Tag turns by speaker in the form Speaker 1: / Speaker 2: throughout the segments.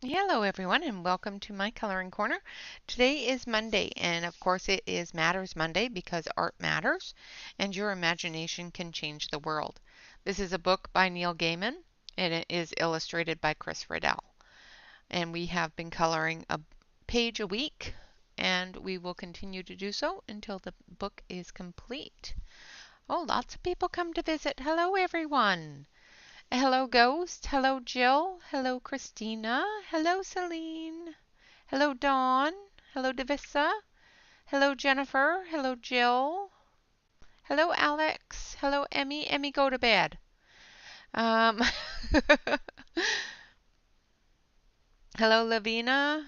Speaker 1: Hello everyone and welcome to my coloring corner. Today is Monday and of course it is Matters Monday because art matters and your imagination can change the world. This is a book by Neil Gaiman and it is illustrated by Chris Riddell. And we have been coloring a page a week and we will continue to do so until the book is complete. Oh, lots of people come to visit. Hello everyone. Hello, Ghost. Hello, Jill. Hello, Christina. Hello, Celine. Hello, Dawn. Hello, Davissa. Hello, Jennifer. Hello, Jill. Hello, Alex. Hello, Emmy. Emmy, go to bed. Um, hello, Lavina.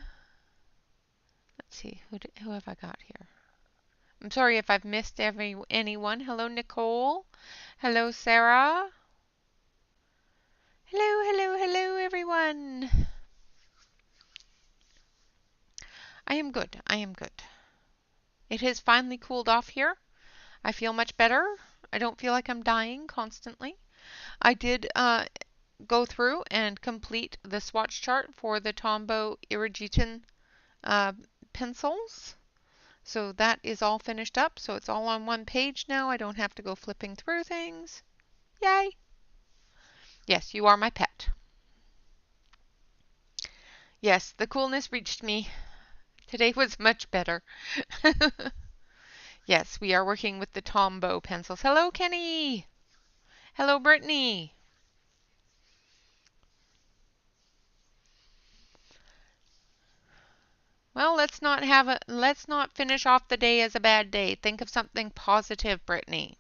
Speaker 1: Let's see, who have I got here? I'm sorry if I've missed anyone. Hello, Nicole. Hello, Sarah. Hello, everyone. I am good. I am good. It has finally cooled off here. I feel much better. I don't feel like I'm dying constantly. I did go through and complete the swatch chart for the Tombow Iriditan uh, pencils. So that is all finished up. So it's all on one page now. I don't have to go flipping through things. Yay! Yes, you are my pet. Yes, the coolness reached me. Today was much better. Yes, we are working with the Tombow pencils. Hello, Kenny! Hello, Brittany! Well, let's not finish off the day as a bad day. Think of something positive, Brittany.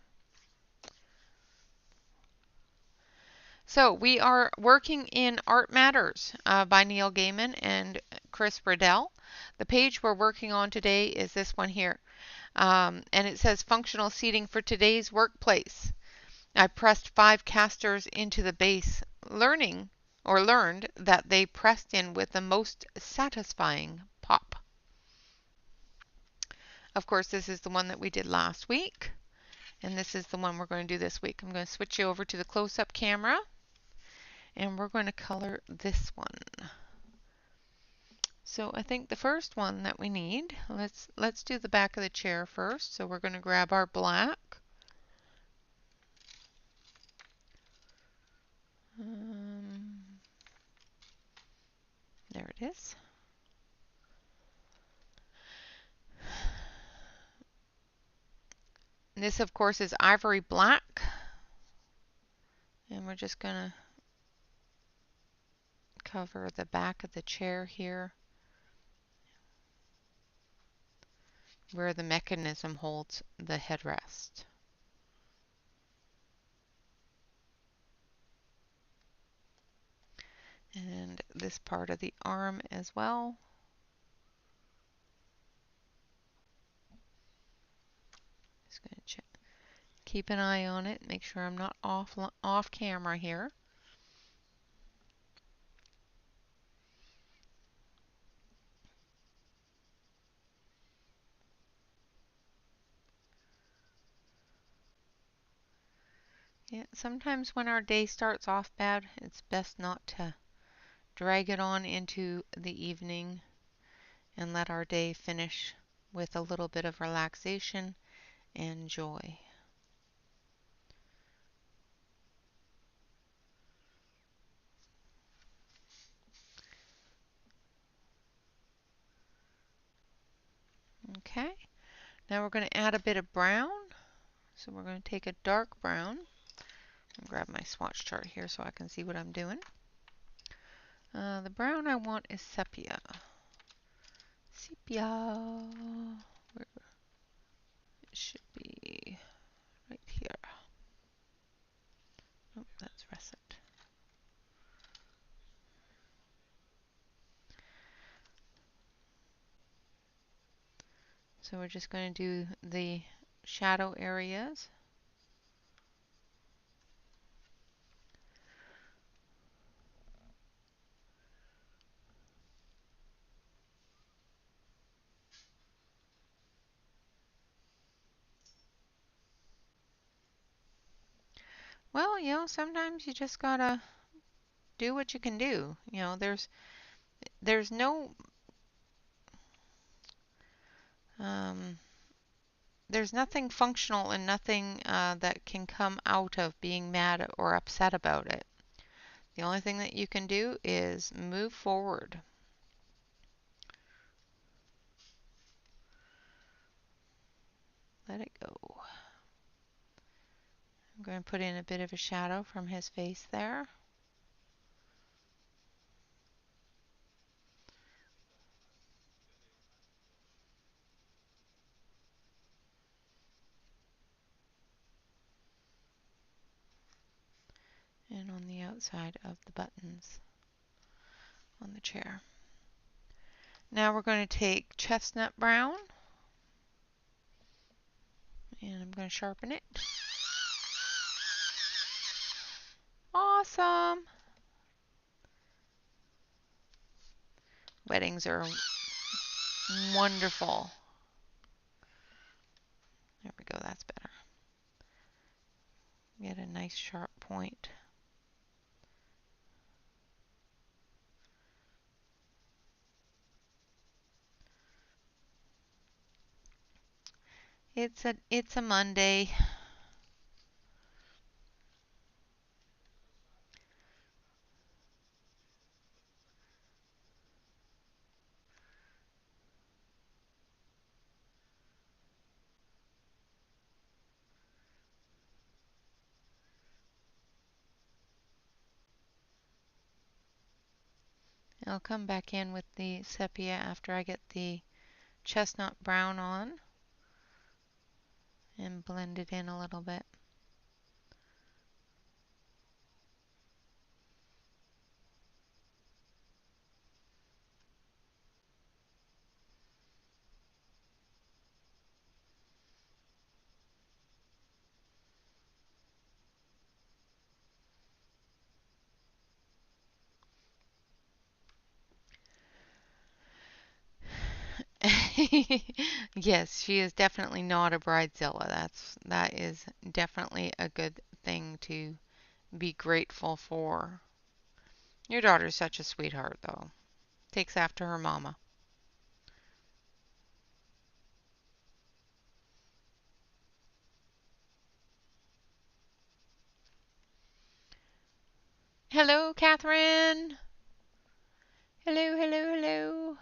Speaker 1: So we are working in Art Matters by Neil Gaiman and Chris Riddell. The page we're working on today is this one here. And it says functional seating for today's workplace. I pressed 5 casters into the base, learned that they pressed in with the most satisfying pop. Of course, this is the one that we did last week, and this is the one we're going to do this week. I'm going to switch you over to the close-up camera, and we're going to color this one. So I think the first one that we need, let's do the back of the chair first. So we're going to grab our black. There it is. And this, of course, is ivory black. And we're just going to cover the back of the chair here, where the mechanism holds the headrest. And this part of the arm as well. Just going to check. Keep an eye on it, make sure I'm not off camera here. Yeah, sometimes when our day starts off bad, it's best not to drag it on into the evening and let our day finish with a little bit of relaxation and joy. Okay, now we're going to add a bit of brown. So we're going to take a dark brown and grab my swatch chart here so I can see what I'm doing. The brown I want is sepia. Sepia. Where it should be right here. Oh, that's russet. So we're just going to do the shadow areas. Well, sometimes you just gotta do what you can do. there's no um, there's nothing functional and nothing that can come out of being mad or upset about it. The only thing that you can do is move forward. Let it go. I'm going to put in a bit of a shadow from his face there. And on the outside of the buttons on the chair. Now we're going to take chestnut brown and I'm going to sharpen it. Awesome! Weddings are wonderful. There we go, that's better. Get a nice sharp point. It's a Monday. I'll come back in with the sepia after I get the chestnut brown on and blend it in a little bit. Yes, she is definitely not a bridezilla. That is definitely a good thing to be grateful for. Your daughter's such a sweetheart, though. Takes after her mama. Hello, Catherine. Hello, hello, hello.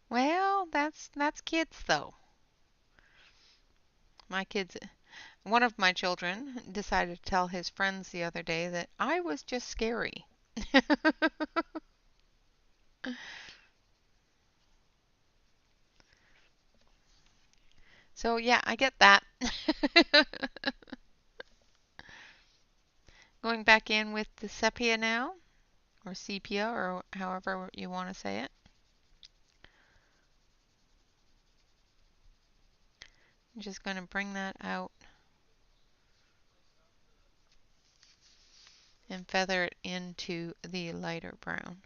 Speaker 1: Well, that's kids though. My kids, one of my children decided to tell his friends the other day that I was just scary. So yeah, I get that. Going back in with the sepia now, or sepia, or however you want to say it. I'm just going to bring that out and feather it into the lighter brown.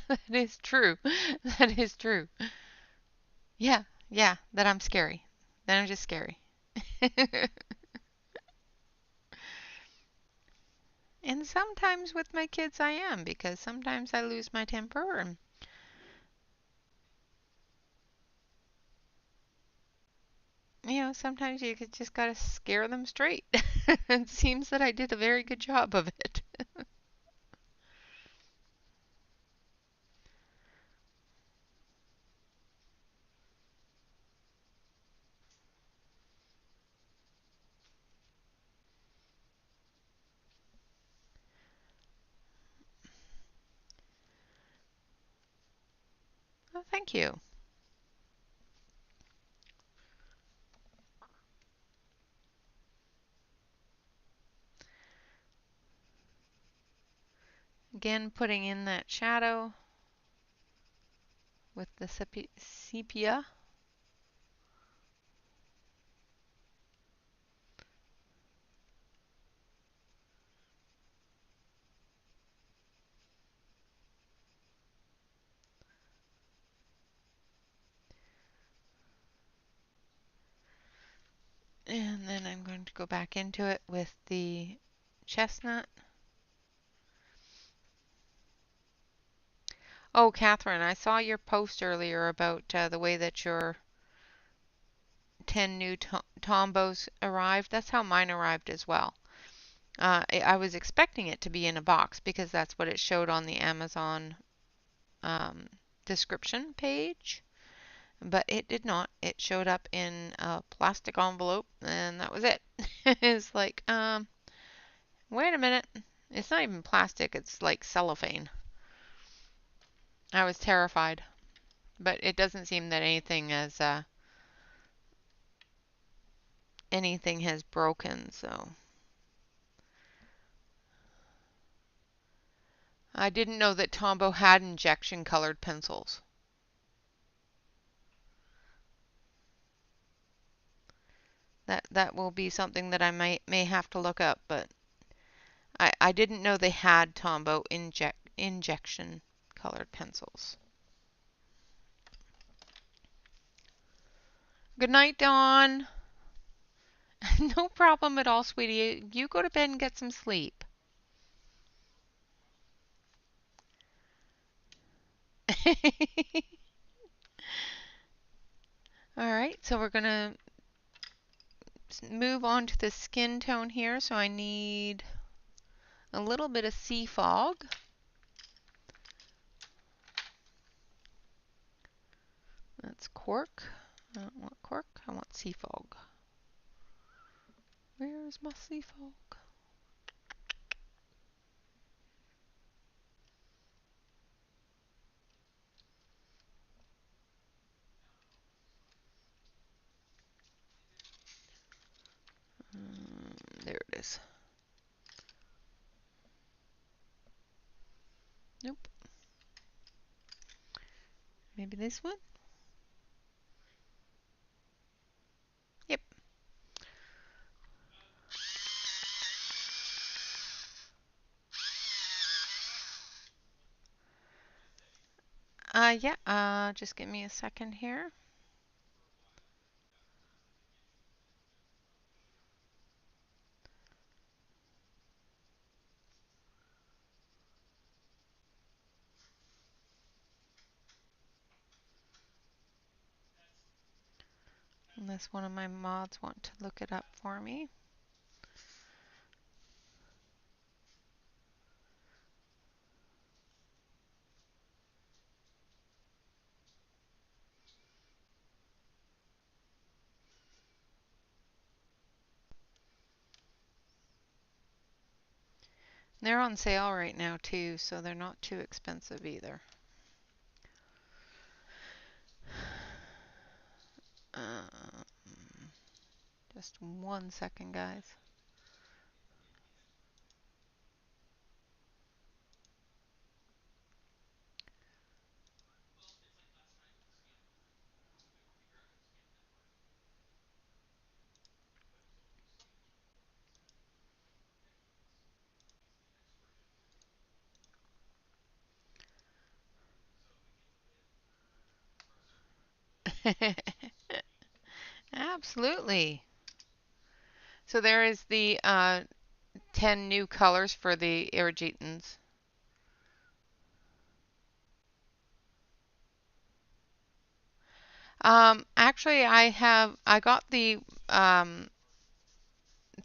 Speaker 1: That is true. That is true. Yeah, yeah, that I'm scary. That I'm just scary. And sometimes with my kids I am, because sometimes I lose my temper and sometimes you just gotta scare them straight. It seems that I did a very good job of it. Oh, thank you. Again, putting in that shadow with the sepia. And then I'm going to go back into it with the chestnut. Oh, Catherine, I saw your post earlier about the way that your 10 new Tombos arrived. That's how mine arrived as well. I was expecting it to be in a box because that's what it showed on the Amazon um, description page, but it did not. It showed up in a plastic envelope, and that was it. It's like, wait a minute. It's not even plastic, it's like cellophane. I was terrified, but it doesn't seem that anything has broken, so I didn't know that Tombow had injection colored pencils. That will be something that I may have to look up, but I didn't know they had Tombow injection colored pencils. Good night, Dawn. No problem at all, sweetie. You go to bed and get some sleep. All right, so we're going to move on to the skin tone here. So I need a little bit of sea fog. That's cork. I don't want cork, I want sea fog. Where's my sea fog? There it is. Nope. Maybe this one? Yep. Yeah, just give me a second here. Unless one of my mods want to look it up for me. They're on sale right now too, so they're not too expensive either. Just 1 second, guys. Absolutely. So there is the 10 new colors for the irrigatants. Actually, I got the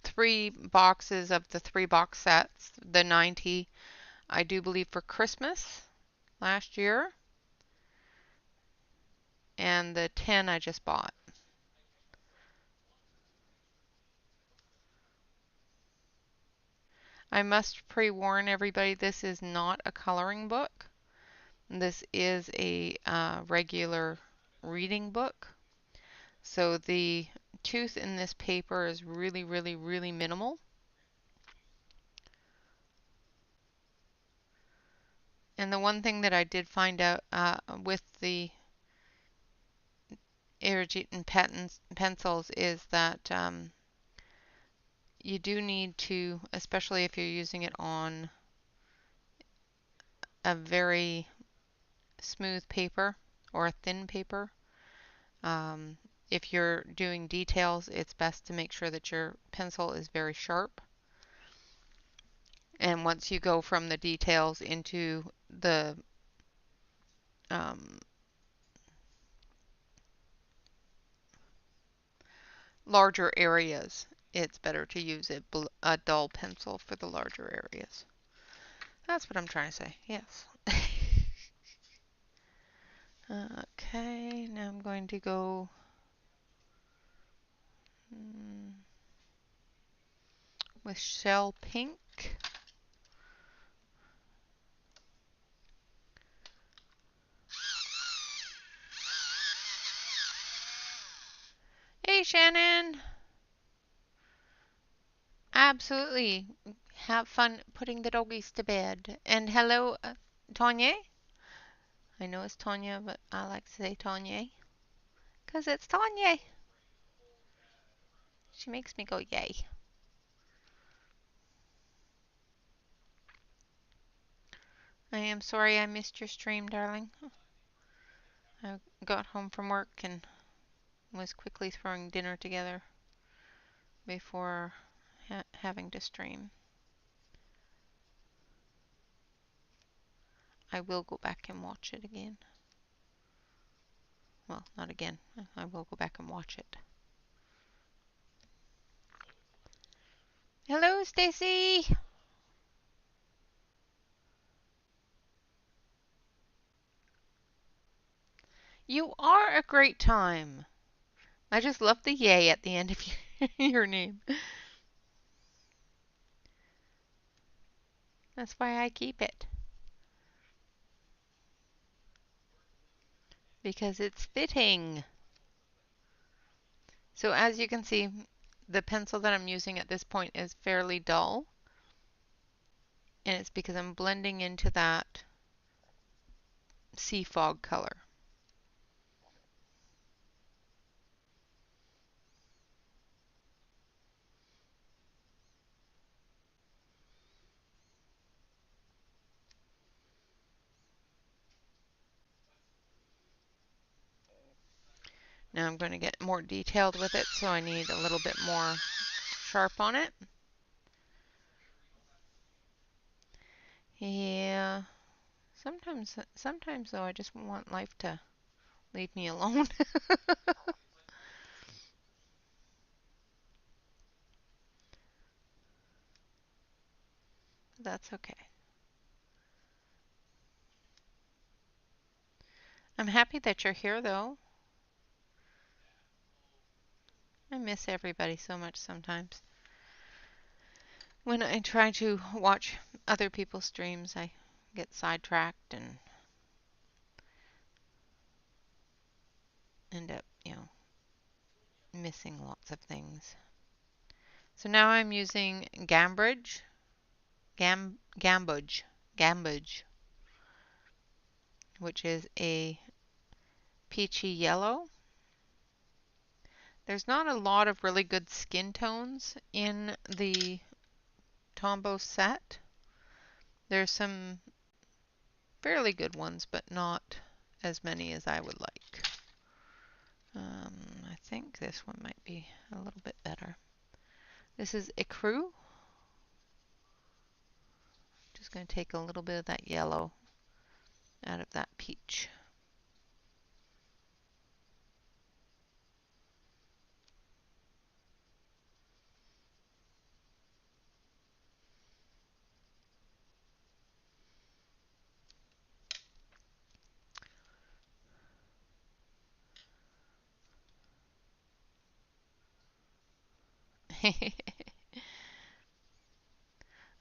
Speaker 1: 3 boxes of the 3-box sets, the 90, I do believe, for Christmas last year, and the 10 I just bought. I must pre-warn everybody, this is not a coloring book. This is a regular reading book. So the tooth in this paper is really, really, really minimal. And the one thing that I did find out with the Irrigating pencils is that you do need to, especially if you're using it on a very smooth paper or a thin paper, if you're doing details, it's best to make sure that your pencil is very sharp. And once you go from the details into the larger areas, it's better to use a dull pencil for the larger areas. That's what I'm trying to say, yes. Okay, now I'm going to go with shell pink. Hey, Shannon! Absolutely. Have fun putting the doggies to bed. And hello, Tanya. I know it's Tanya, but I like to say Tanya because it's Tanya. She makes me go yay. I am sorry I missed your stream, darling. I got home from work and was quickly throwing dinner together before having to stream. I will go back and watch it again. Well, not again. I will go back and watch it. Hello, Stacy. You are a great time. I just love the yay at the end of your name. That's why I keep it. Because it's fitting. So as you can see, the pencil that I'm using at this point is fairly dull. And it's because I'm blending into that sea fog color. Now I'm going to get more detailed with it, so I need a little bit more sharp on it. Yeah. Sometimes though, I just want life to leave me alone. That's okay. I'm happy that you're here though. I miss everybody so much sometimes. When I try to watch other people's streams, I get sidetracked and end up, missing lots of things. So now I'm using Gambridge, Gambuge, which is a peachy yellow. There's not a lot of really good skin tones in the Tombow set. There's some fairly good ones, but not as many as I would like. I think this one might be a little bit better. This is Ecru. Just going to take a little bit of that yellow out of that peach.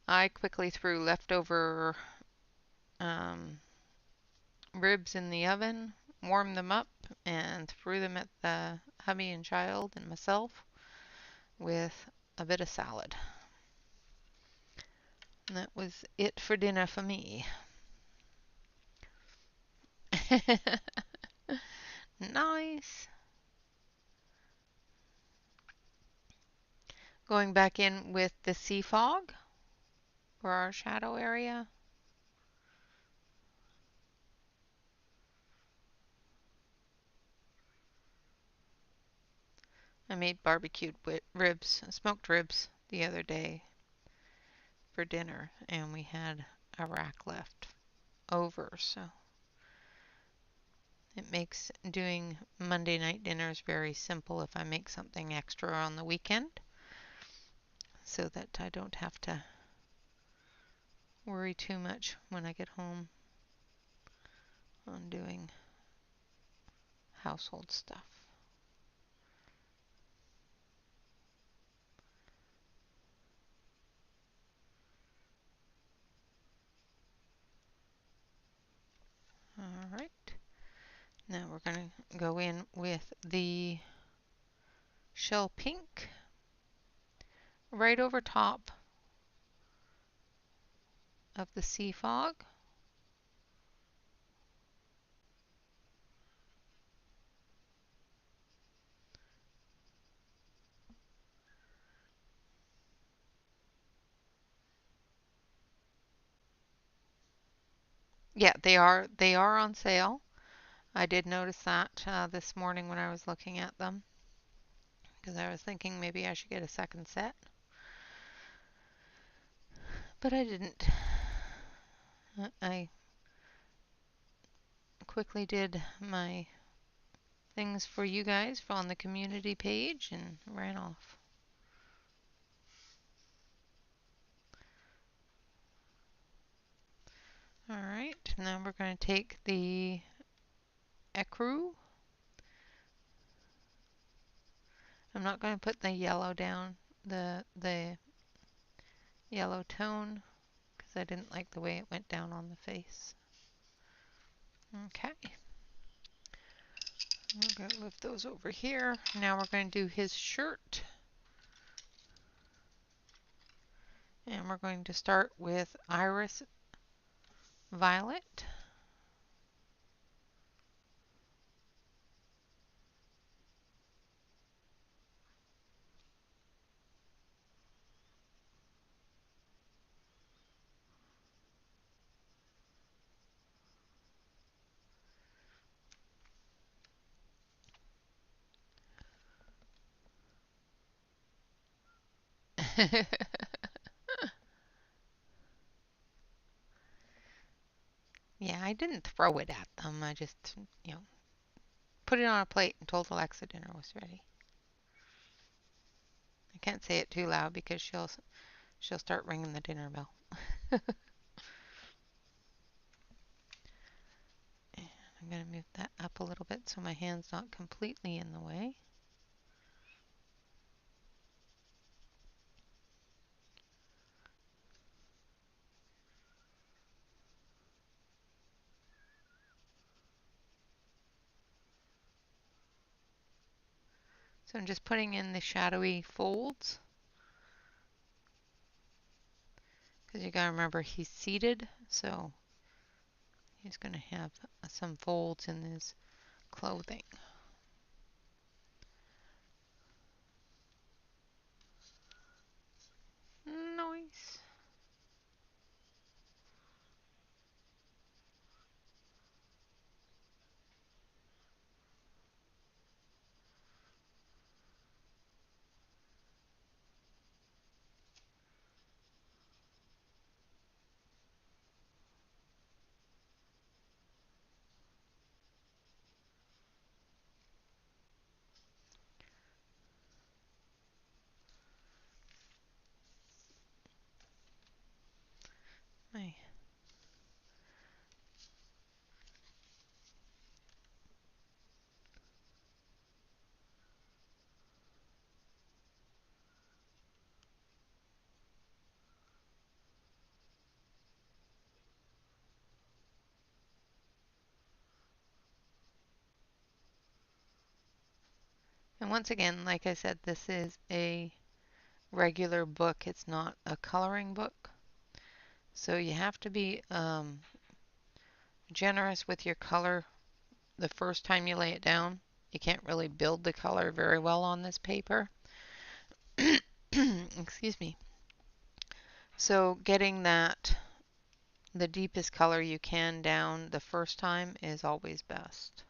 Speaker 1: I quickly threw leftover ribs in the oven, warmed them up, and threw them at the hubby and child and myself with a bit of salad. And that was it for dinner for me. Nice. Going back in with the sea fog for our shadow area. I made barbecued ribs, smoked ribs the other day for dinner, and we had a rack left over, so it makes doing Monday night dinners very simple if I make something extra on the weekend, so that I don't have to worry too much when I get home on doing household stuff. All right, now we're going to go in with the shell pink right over top of the sea fog. Yeah, they are on sale. I did notice that this morning when I was looking at them, because I was thinking maybe I should get a second set, but I didn't. I quickly did my things for you guys on the community page and ran off. All right, now we're going to take the ecru. I'm not going to put the yellow down, the yellow tone, because I didn't like the way it went down on the face. Okay. We're going to move those over here. Now we're going to do his shirt. And we're going to start with Iris Violet. Yeah, I didn't throw it at them. I just, put it on a plate and told Alexa dinner was ready. I can't say it too loud because she'll start ringing the dinner bell. And I'm going to move that up a little bit so my hand's not completely in the way. So I'm just putting in the shadowy folds, because you got to remember he's seated, so he's going to have some folds in his clothing. Nice. And once again, like I said, this is a regular book. It's not a coloring book. So you have to be generous with your color the first time you lay it down. You can't really build the color very well on this paper. Excuse me. So getting that the deepest color you can down the first time is always best.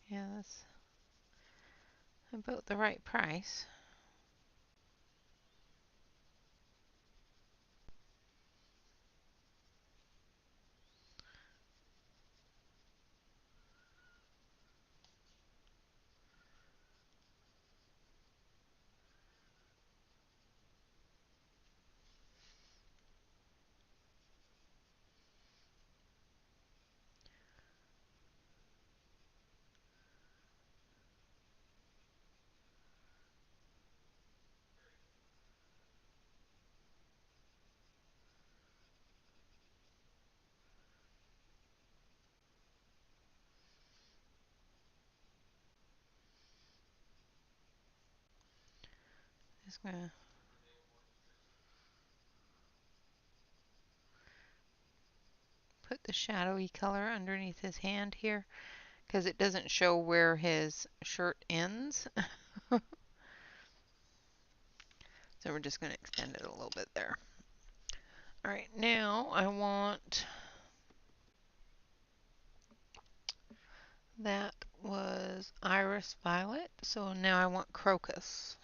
Speaker 1: Yeah, that's about the right price. Just gonna put the shadowy color underneath his hand here because it doesn't show where his shirt ends. So we're just going to extend it a little bit there. All right, now I want, that was iris violet, so now I want crocus.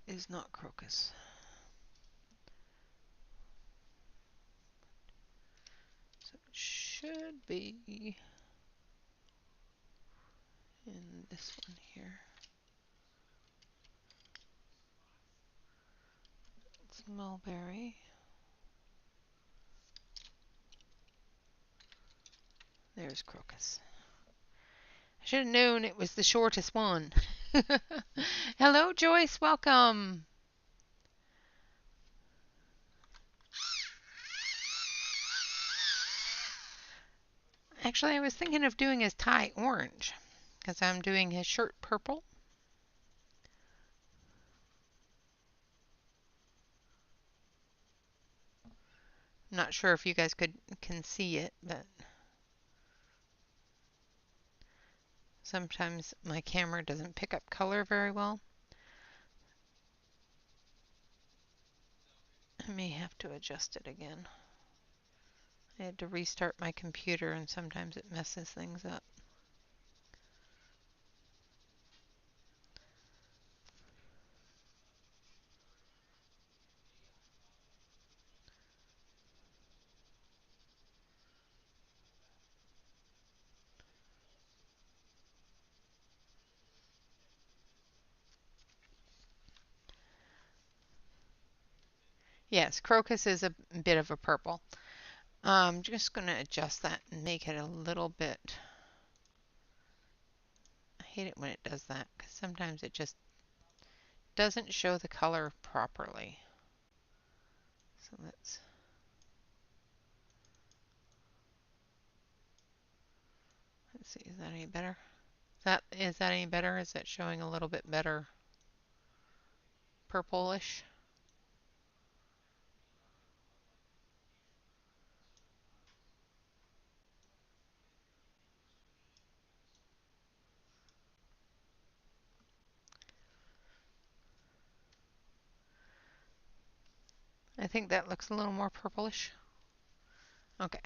Speaker 1: Is not crocus. So it should be in this one here. It's mulberry. There's crocus. I should have known it was the shortest one. Hello, Joyce. Welcome. Actually, I was thinking of doing his tie orange because I'm doing his shirt purple. I'm not sure if you guys can see it, but sometimes my camera doesn't pick up color very well. I may have to adjust it again. I had to restart my computer and sometimes it messes things up. Yes, crocus is a bit of a purple. I'm just going to adjust that and make it a little bit. I hate it when it does that because sometimes it just doesn't show the color properly. So let's see, is that any better? Is that any better? Is that showing a little bit better purplish? I think that looks a little more purplish. Okay.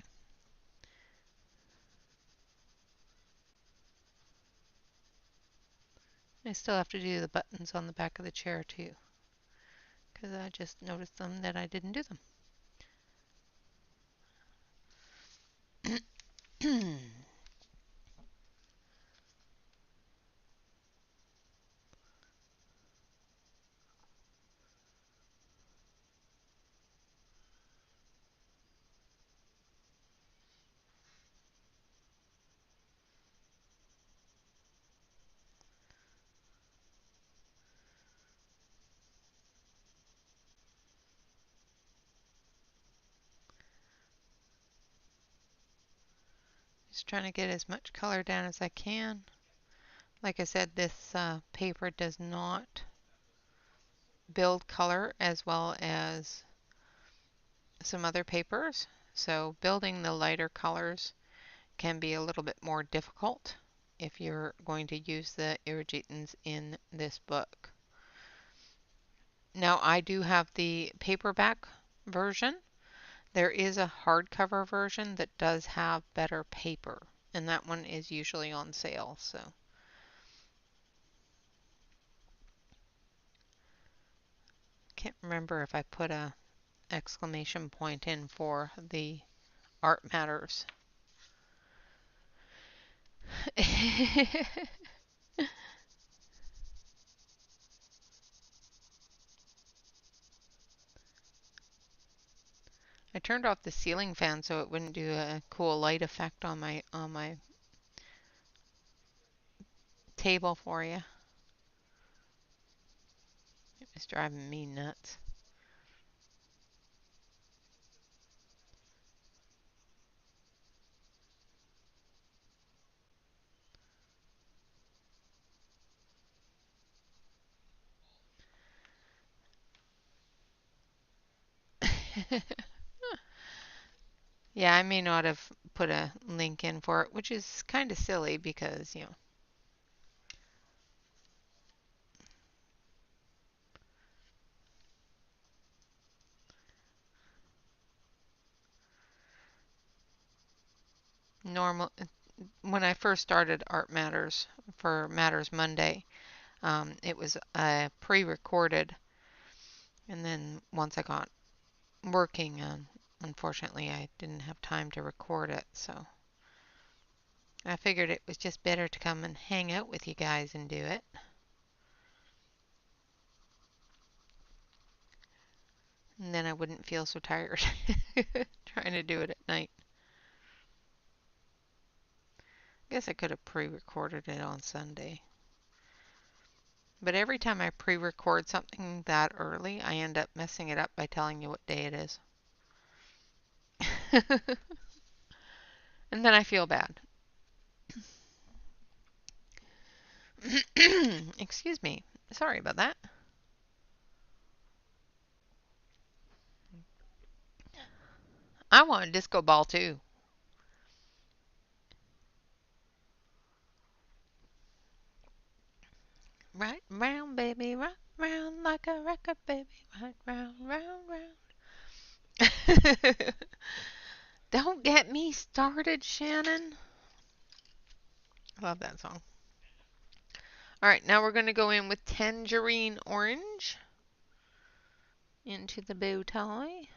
Speaker 1: I still have to do the buttons on the back of the chair too, because I just noticed them that I didn't do them. Just trying to get as much color down as I can. Like I said, this paper does not build color as well as some other papers. So building the lighter colors can be a little bit more difficult if you're going to use the irrigitants in this book. Now I do have the paperback version. There is a hardcover version that does have better paper, and that one is usually on sale. So can't remember if I put a exclamation point in for the Art Matters. I turned off the ceiling fan so it wouldn't do a cool light effect on my table for you. It was driving me nuts. Yeah, I may not have put a link in for it, which is kind of silly because, normal when I first started Art Matters for Matters Monday, it was pre-recorded, and then once I got working, unfortunately, I didn't have time to record it, so I figured it was just better to come and hang out with you guys and do it. And then I wouldn't feel so tired trying to do it at night. I guess I could have pre-recorded it on Sunday. But every time I pre-record something that early, I end up messing it up by telling you what day it is. And then I feel bad. Excuse me. Sorry about that. I want a disco ball too. Right round, baby, right round like a record, baby, right round, round, round. Don't get me started, Shannon. I love that song. All right, now we're going to go in with tangerine orange into the bow tie.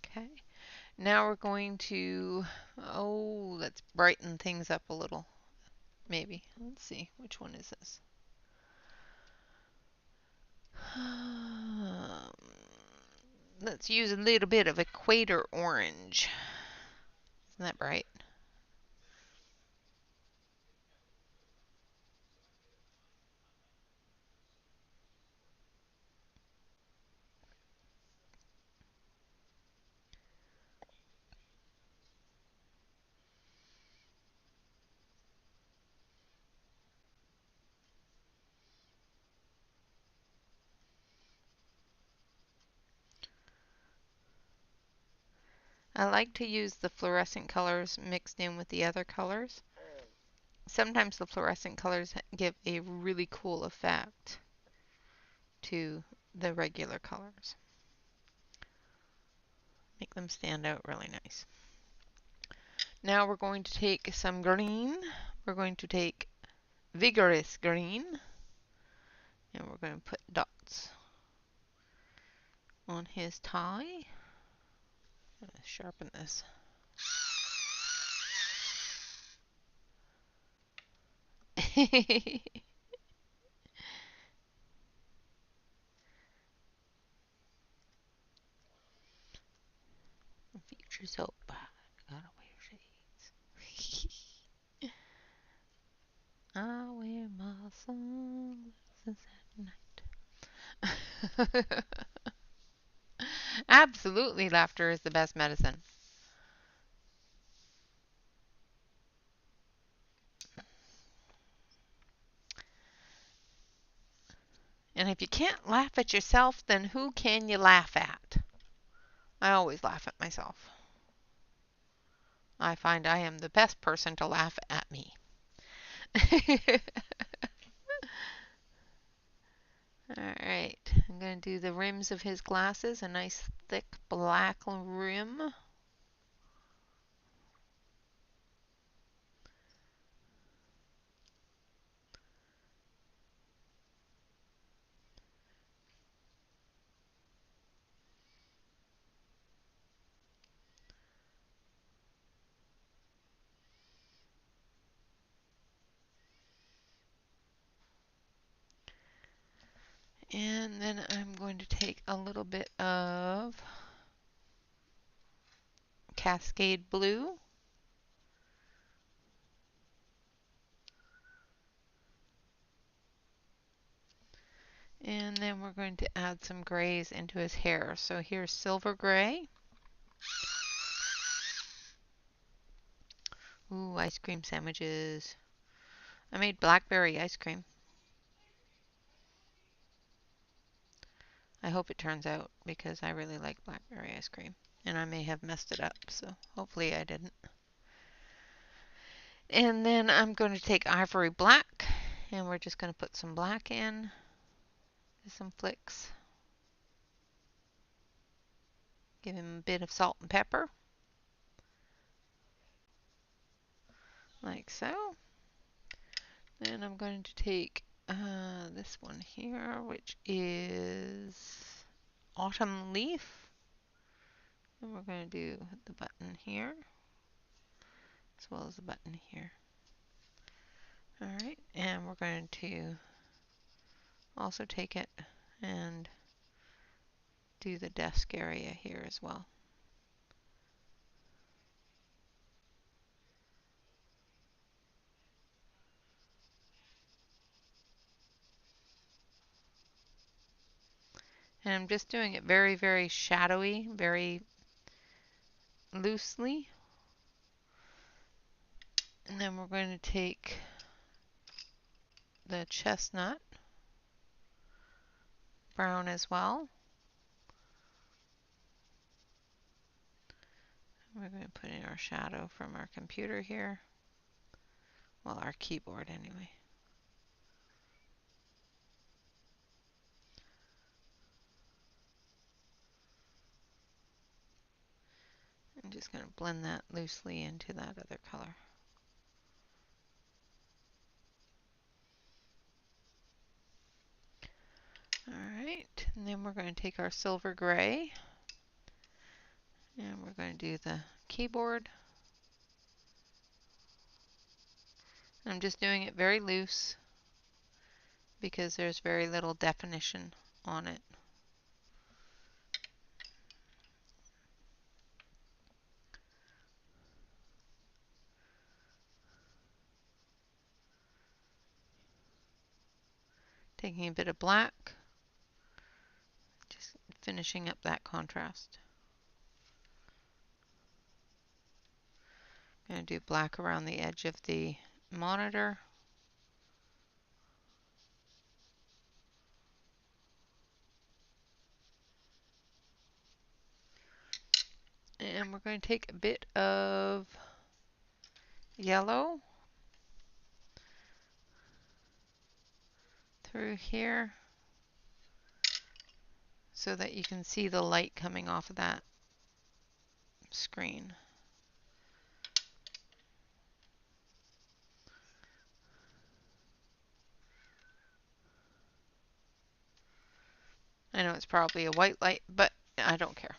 Speaker 1: Okay. Now we're going to, let's brighten things up a little. Maybe. Let's see. Which one is this? Let's use a little bit of equator orange. Isn't that bright? I like to use the fluorescent colors mixed in with the other colors sometimes the fluorescent colors give a really cool effect to the regular colors. Make them stand out really nice. Now we're going to take some green. We're going to take vigorous green, and we're going to put dots on his tie. I'm going to sharpen this. Future soap. I gotta wear shades. I wear my sunglasses at night. Absolutely, laughter is the best medicine. And if you can't laugh at yourself, then who can you laugh at? I always laugh at myself. I find I am the best person to laugh at me. Alright, I'm going to do the rims of his glasses, a nice thick black rim. And then I'm going to take a little bit of Cascade Blue. And then we're going to add some grays into his hair. So here's silver gray. Ooh, ice cream sandwiches. I made blackberry ice cream. I hope it turns out because I really like blackberry ice cream. And I may have messed it up, so hopefully I didn't. And then I'm going to take ivory black, and we're just going to put some black in, some flicks. Give him a bit of salt and pepper, like so. Then I'm going to take this one here, which is Autumn Leaf. And we're going to do the button here, as well as the button here. Alright, and we're going to also take it and do the desk area here as well. And I'm just doing it very, very shadowy, very loosely. And then we're going to take the chestnut brown as well. We're going to put in our shadow from our computer here. Well, our keyboard anyway. I'm just going to blend that loosely into that other color. Alright, and then we're going to take our silver gray and we're going to do the keyboard. I'm just doing it very loose because there's very little definition on it. Taking a bit of black, just finishing up that contrast. I'm going to do black around the edge of the monitor. And we're going to take a bit of yellow through here so that you can see the light coming off of that screen. I know it's probably a white light, but I don't care.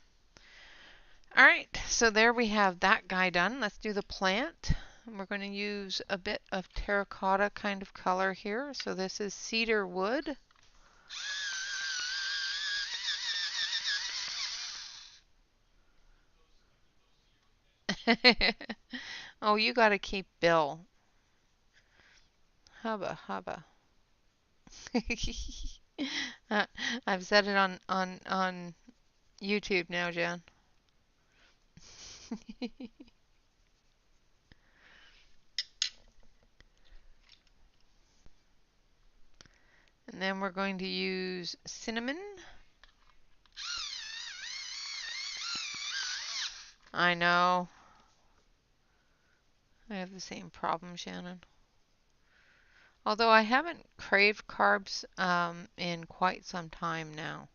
Speaker 1: All right, so there we have that guy done. Let's do the plant. We're going to use a bit of terracotta kind of color here. So this is cedar wood. Oh, you got to keep Bill. Hubba, hubba. I've said it on YouTube now, Jan. And then we're going to use cinnamon. I know. I have the same problem, Shannon. Although I haven't craved carbs in quite some time now.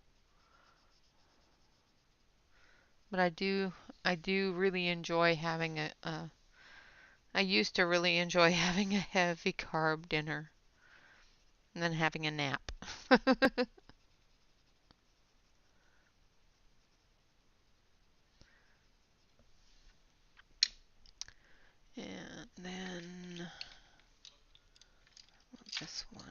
Speaker 1: But I do really enjoy having I used to really enjoy having a heavy carb dinner and then having a nap. And then this one.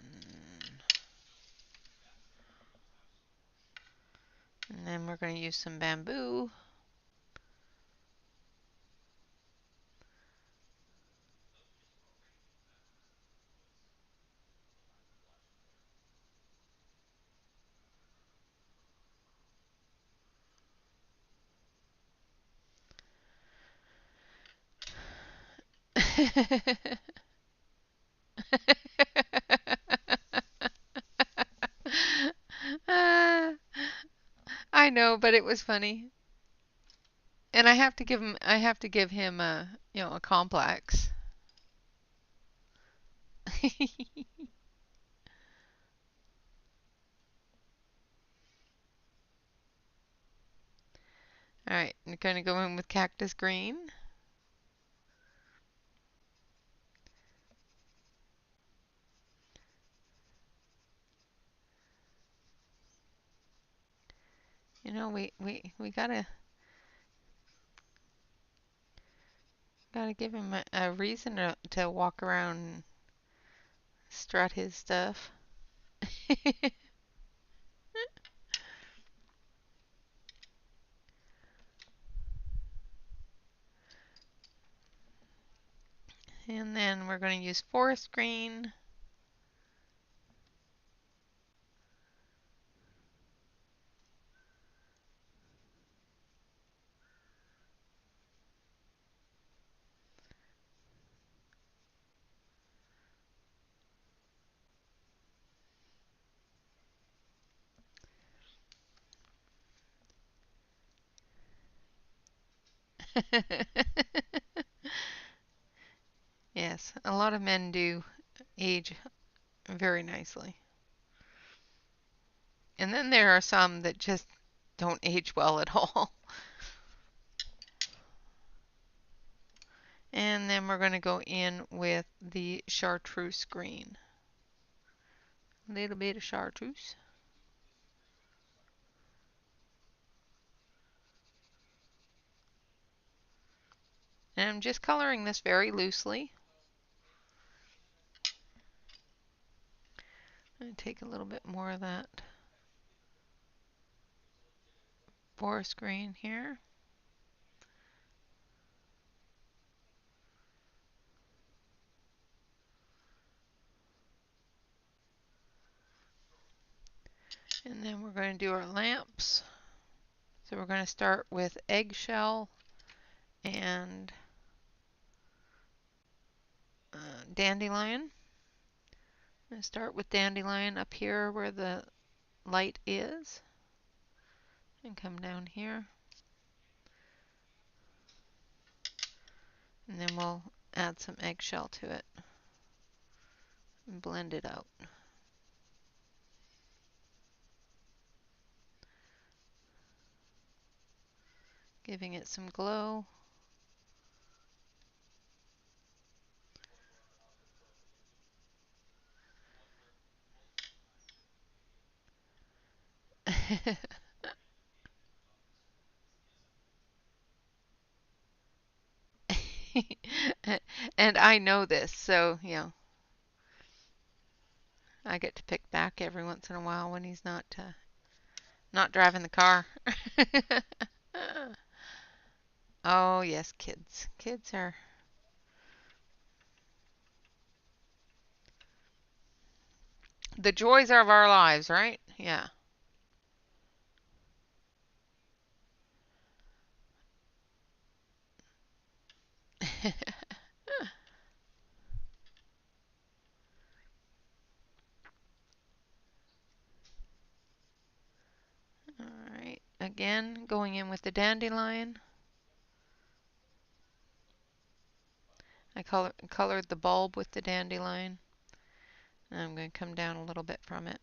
Speaker 1: And then we're going to use some bamboo. I know, but it was funny. And I have to give him a complex. All right, I'm going to go in with cactus green. You know, we gotta give him a reason to walk around and strut his stuff. And then we're going to use forest green. Yes, a lot of men do age very nicely. And then there are some that just don't age well at all. And then we're going to go in with the chartreuse green. A little bit of chartreuse. And I'm just coloring this very loosely. I'm going to take a little bit more of that forest green here. And then we're going to do our lamps. So we're going to start with eggshell and dandelion. I'm going to start with dandelion up here where the light is and come down here. And then we'll add some eggshell to it and blend it out. giving it some glow. And I know this, so, I get to pick back every once in a while when he's not driving the car. Oh, yes, kids. Kids are the joys of our lives, right? Yeah. All right. Again, going in with the dandelion. I colored the bulb with the dandelion. And I'm going to come down a little bit from it.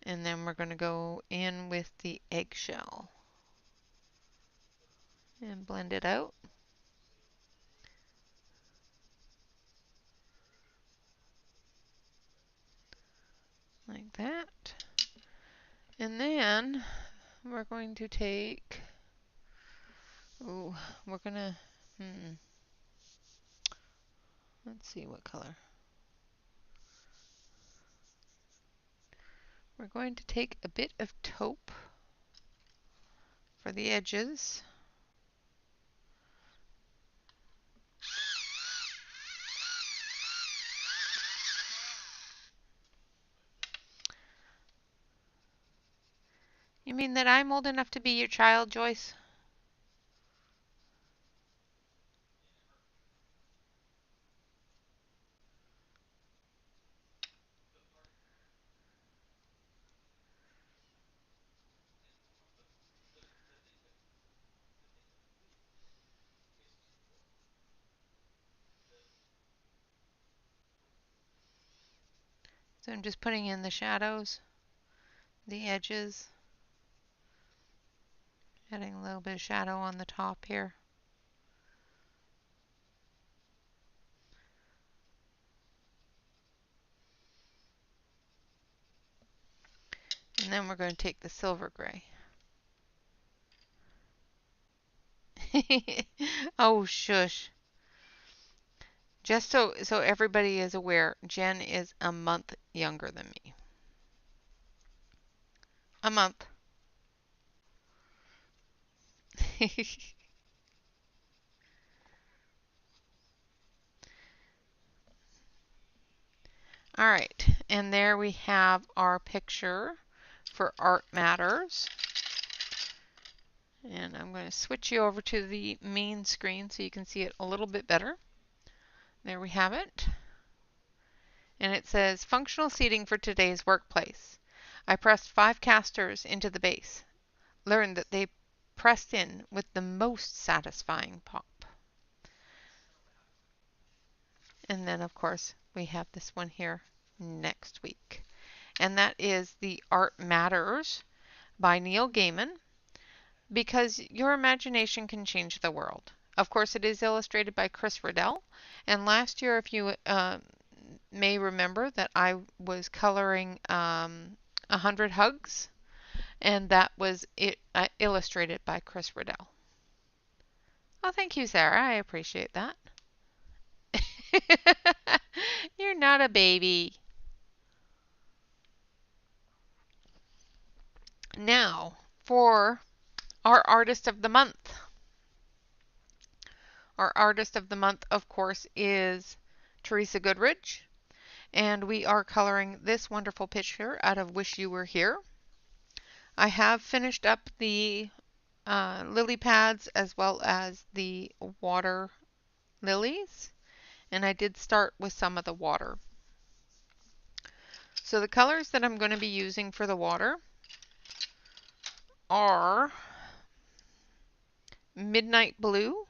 Speaker 1: And then we're going to go in with the eggshell and blend it out. Like that. And then we're going to take, we're going to, let's see what color. We're going to take a bit of taupe for the edges. You mean that I'm old enough to be your child, Joyce? So I'm just putting in the shadows, the edges, adding a little bit of shadow on the top here. And then we're going to take the silver gray. Oh, shush. Just so everybody is aware, Jen is a month younger than me. A month. All right, and there we have our picture for Art Matters. And I'm going to switch you over to the main screen so you can see it a little bit better. There we have it. And it says, functional seating for today's workplace. I pressed 5 casters into the base. Learned that they pressed in with the most satisfying pop. And then, of course, we have this one here next week. And that is The Art Matters by Neil Gaiman, because your imagination can change the world. Of course, it is illustrated by Chris Riddell. And last year, if you may remember, that I was coloring 100 Hugs, and that was illustrated by Chris Riddell. Oh, thank you, Sarah. I appreciate that. You're not a baby. Now, for our Artist of the Month. Our Artist of the Month, of course, is Teresa Goodridge. And we are coloring this wonderful picture out of Wish You Were Here. I have finished up the lily pads as well as the water lilies. And I did start with some of the water. So the colors that I'm going to be using for the water are Midnight Blue,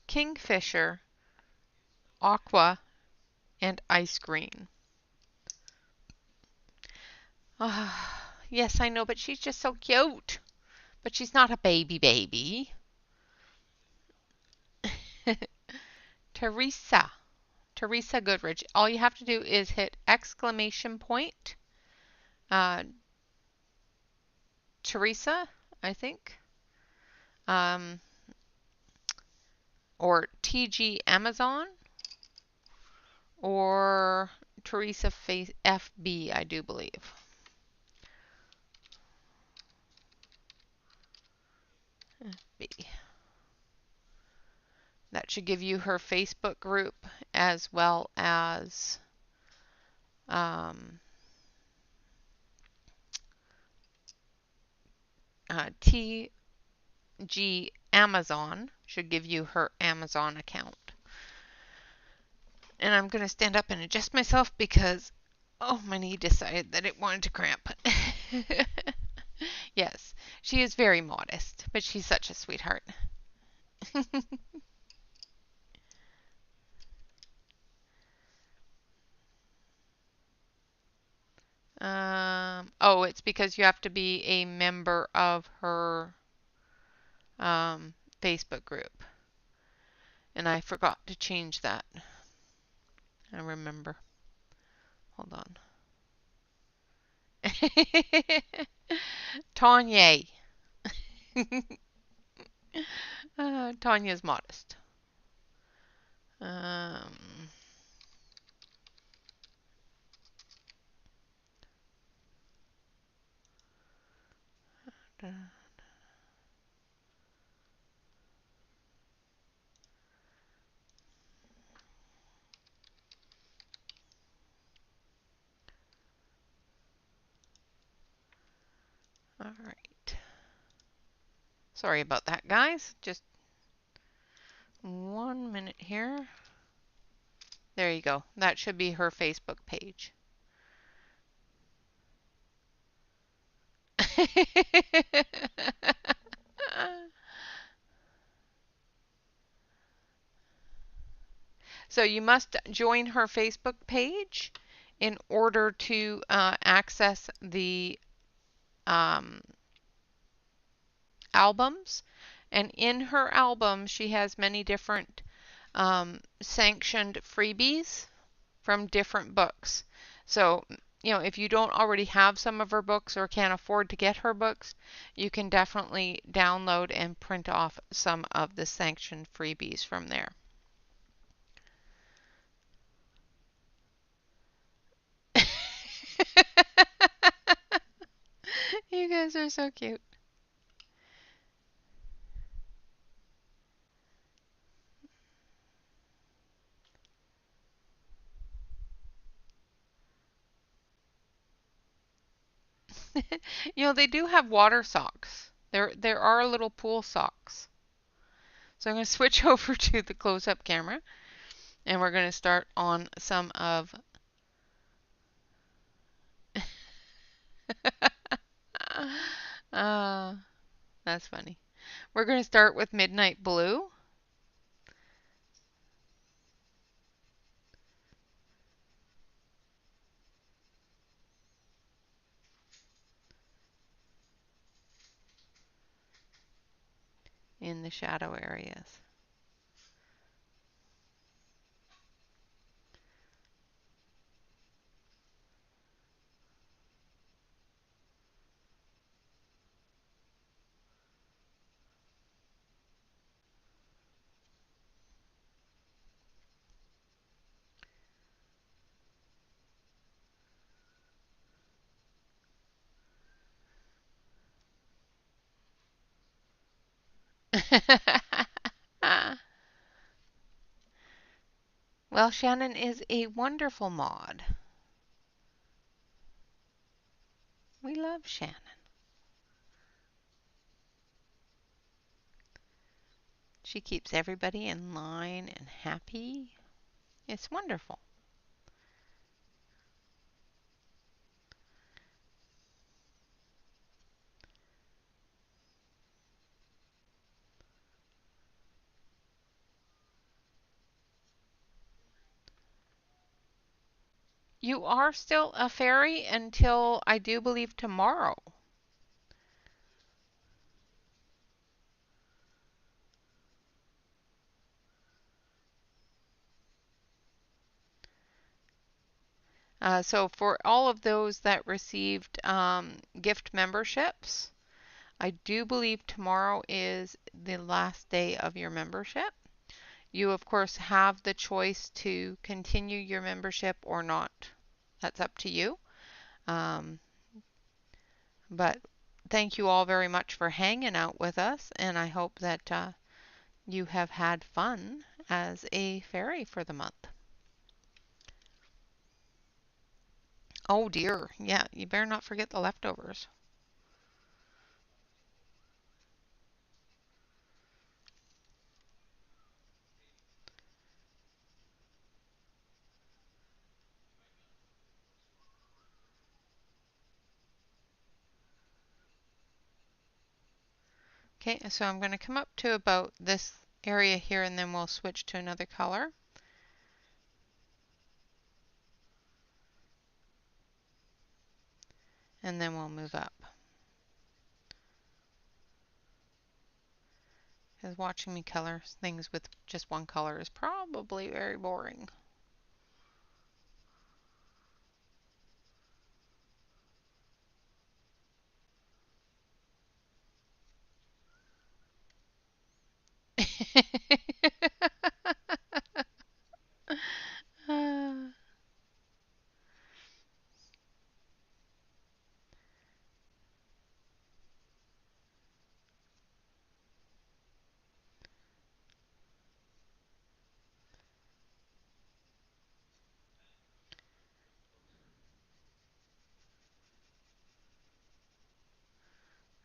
Speaker 1: Kingfisher, Aqua, and Ice Green. Yes, I know, but she's just so cute. But she's not a baby. Teresa. Teresa Goodridge. All you have to do is hit exclamation point. Teresa, I think. Um, or TG Amazon. Or Teresa FB, I do believe. FB. That should give you her Facebook group as well as TG Amazon should give you her Amazon account. And I'm going to stand up and adjust myself because, oh, my knee decided that it wanted to cramp. Yes, she is very modest, but she's such a sweetheart. Oh, it's because you have to be a member of her Facebook group. And I forgot to change that. I remember. Hold on. Tanya. Tanya's modest. All right. Sorry about that, guys. Just 1 minute here. There you go. That should be her Facebook page. So you must join her Facebook page in order to access the albums. And in her album, she has many different sanctioned freebies from different books. So, if you don't already have some of her books or can't afford to get her books, you can definitely download and print off some of the sanctioned freebies from there. You guys are so cute. They do have water socks. There are little pool socks. So I'm going to switch over to the close-up camera, and we're going to start on some of that's funny. We're going to start with Midnight Blue. In the shadow areas. Well, Shannon is a wonderful mod. We love Shannon. She keeps everybody in line and happy. It's wonderful. You are still a fairy until I do believe tomorrow. So for all of those that received gift memberships, I do believe tomorrow is the last day of your membership. You, of course, have the choice to continue your membership or not. That's up to you. Um, but thank you all very much for hanging out with us, and I hope that you have had fun as a fairy for the month. Oh dear, yeah, you better not forget the leftovers. Okay, so I'm going to come up to about this area here and then we'll switch to another color. And then we'll move up. Because watching me color things with just one color is probably very boring.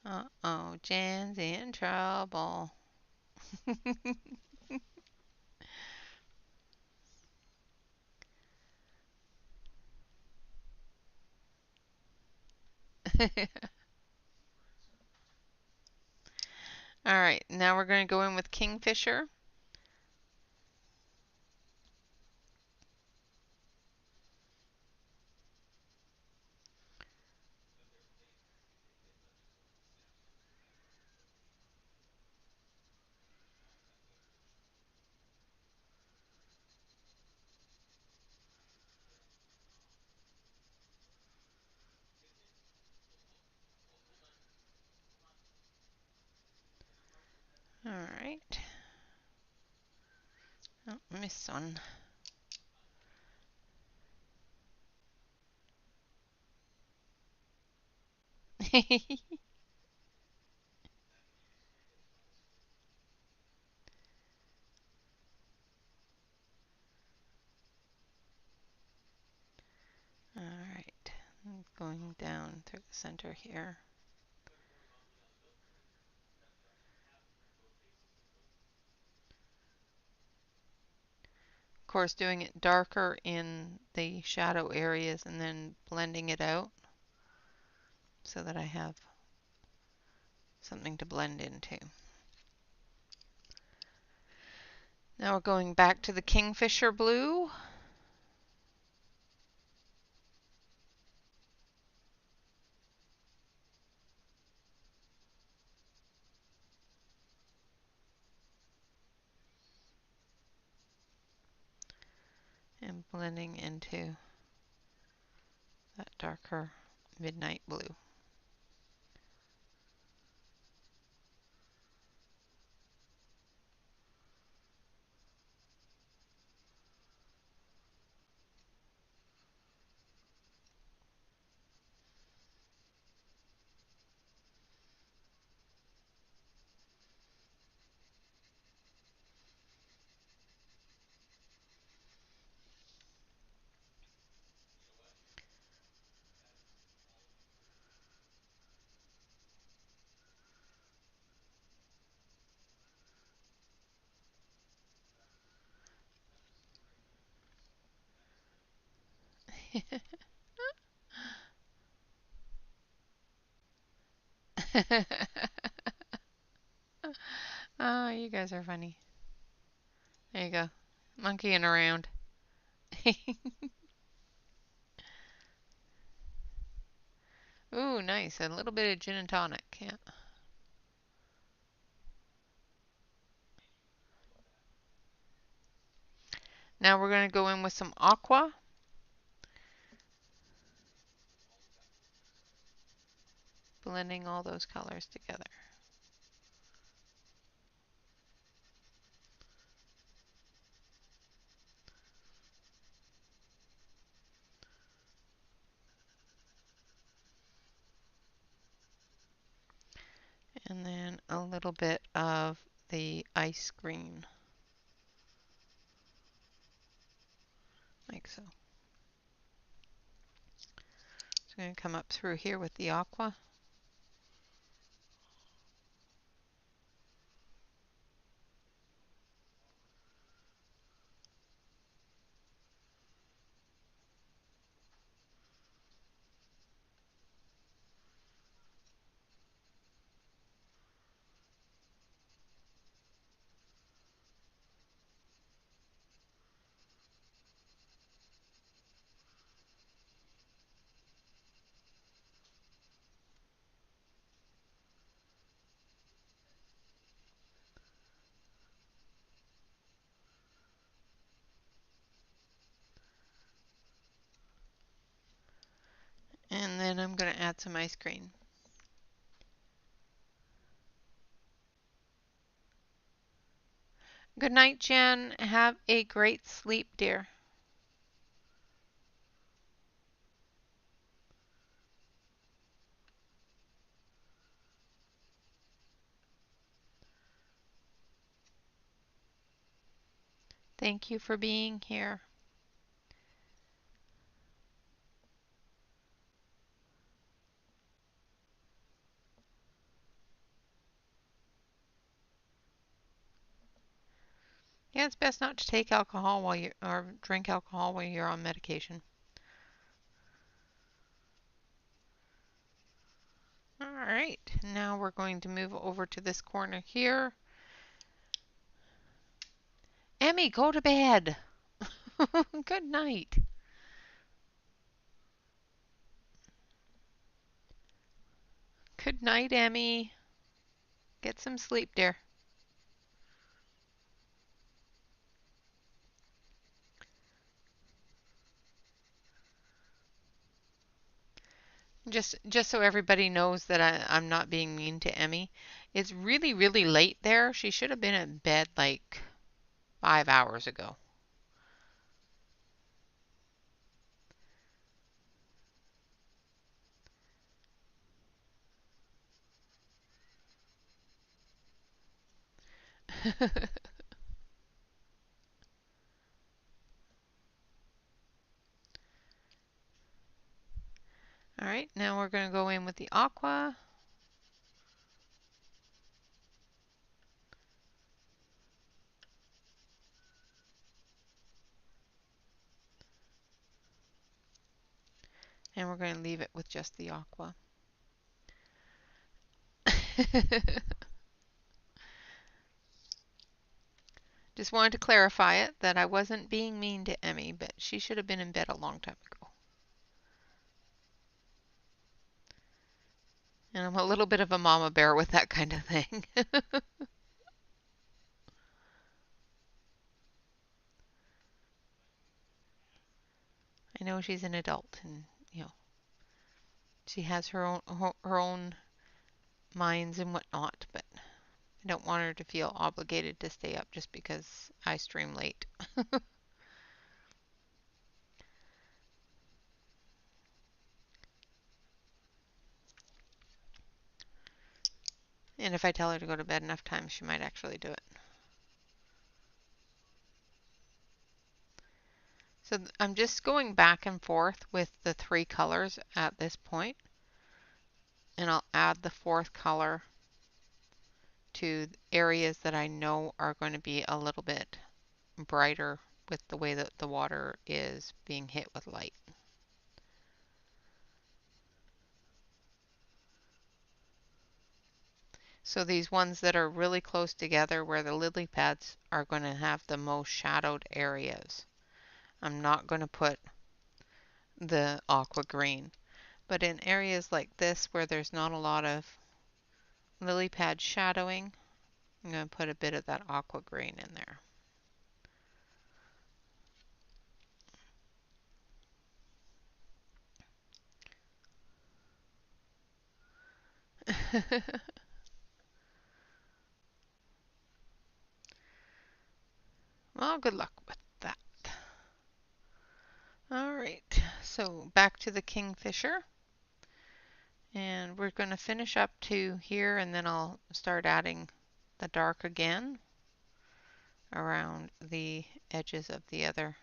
Speaker 1: Uh-oh, Jan's in trouble. All right, now we're going to go in with Kingfisher. All right. Oh, missed one. All right, going down through the center here. Of course, doing it darker in the shadow areas and then blending it out so that I have something to blend into. Now we're going back to the Kingfisher blue. And blending into that darker midnight blue. Oh, you guys are funny. There you go. Monkeying around. nice. A little bit of gin and tonic. Yeah. Now we're going to go in with some aqua. Blending all those colors together. And then a little bit of the ice green, like so. So I'm going to come up through here with the aqua. And then I'm going to add some ice cream. Good night, Jen. Have a great sleep, dear. Thank you for being here. Yeah, it's best not to take alcohol while you or drink alcohol while you're on medication. All right, now we're going to move over to this corner here. Emmy, go to bed. Good night. Good night, Emmy. Get some sleep, dear. Just so everybody knows that I'm not being mean to Emmy. It's really, really late there. She should have been in bed like 5 hours ago. All right, now we're going to go in with the aqua. And we're going to leave it with just the aqua. Just wanted to clarify it that I wasn't being mean to Emmy, but she should have been in bed a long time ago. And I'm a little bit of a mama bear with that kind of thing. I know she's an adult and, she has her own minds and whatnot, but I don't want her to feel obligated to stay up just because I stream late. And if I tell her to go to bed enough times, she might actually do it. So I'm just going back and forth with the three colors at this point, and I'll add the fourth color to areas that I know are going to be a little bit brighter with the way that the water is being hit with light. So these ones that are really close together where the lily pads are going to have the most shadowed areas. I'm not going to put the aqua green. But in areas like this where there's not a lot of lily pad shadowing, I'm going to put a bit of that aqua green in there. Well, good luck with that. Alright, so back to the kingfisher. And we're going to finish up to here, and then I'll start adding the dark again around the edges of the other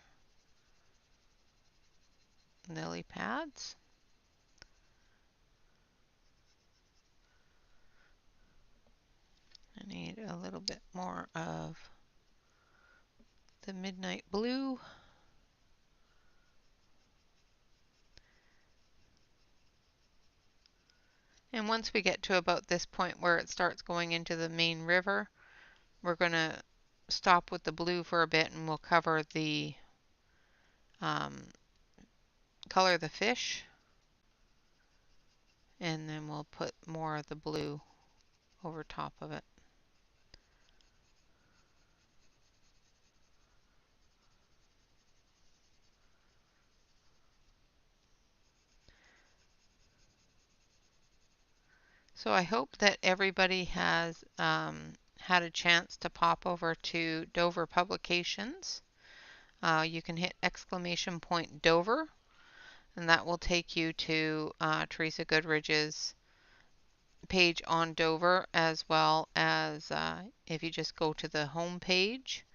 Speaker 1: lily pads. I need a little bit more of the midnight blue. And once we get to about this point where it starts going into the main river, we're going to stop with the blue for a bit, and we'll cover the color the fish, and then we'll put more of the blue over top of it. So I hope that everybody has had a chance to pop over to Dover Publications. You can hit / Dover, and that will take you to Teresa Goodridge's page on Dover, as well as if you just go to the home page,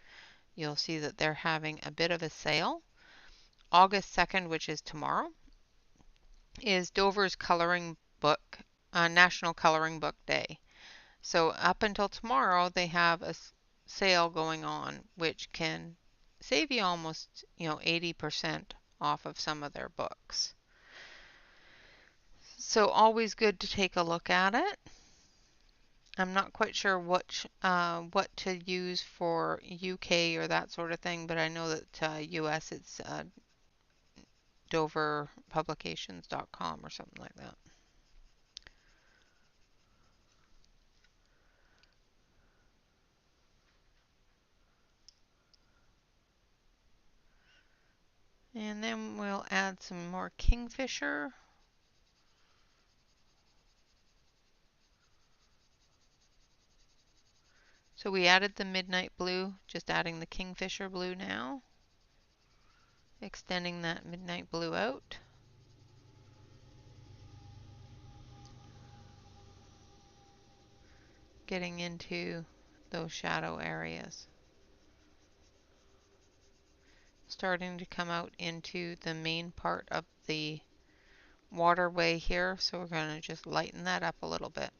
Speaker 1: you'll see that they're having a bit of a sale. August 2nd, which is tomorrow, is Dover's coloring book, National Coloring Book Day. So up until tomorrow, they have a sale going on, which can save you almost, 80% off of some of their books. So always good to take a look at it. I'm not quite sure what to use for UK or that sort of thing, but I know that US it's doverpublications.com or something like that. And then we'll add some more kingfisher. So we added the midnight blue, just adding the kingfisher blue now. Extending that midnight blue out. Getting into those shadow areas. Starting to come out into the main part of the waterway here, so we're going to just lighten that up a little bit.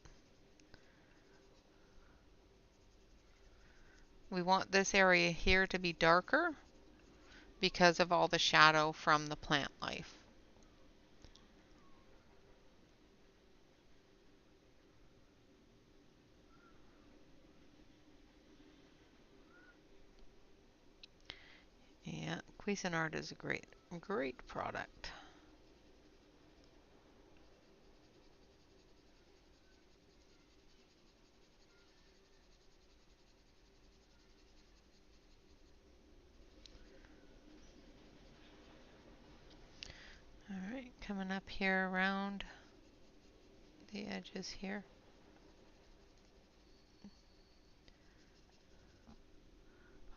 Speaker 1: We want this area here to be darker because of all the shadow from the plant life. Yeah, Cuisinart is a great product. Alright, coming up here around the edges here.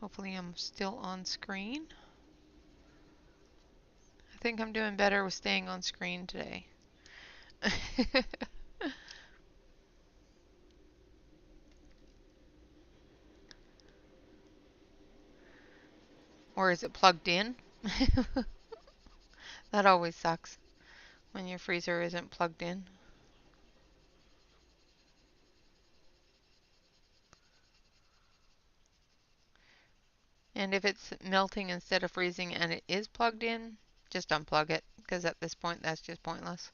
Speaker 1: Hopefully I'm still on screen. I think I'm doing better with staying on screen today. Or is it plugged in? That always sucks when your freezer isn't plugged in. And if it's melting instead of freezing and it is plugged in, just unplug it, because at this point that's just pointless.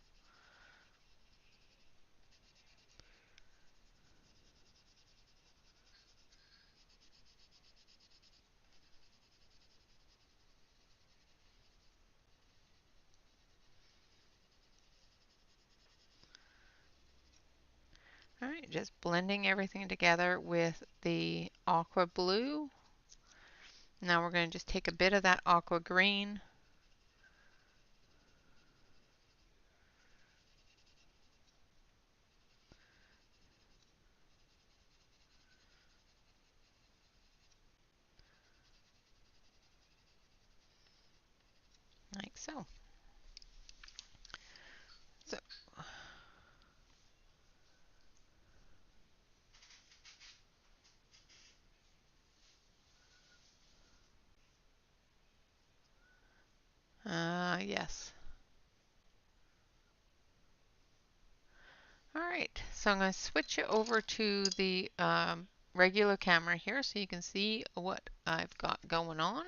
Speaker 1: Alright, just blending everything together with the aqua blue. Now we're going to just take a bit of that aqua green like so. So yes. Alright, so I'm going to switch it over to the regular camera here so you can see what I've got going on.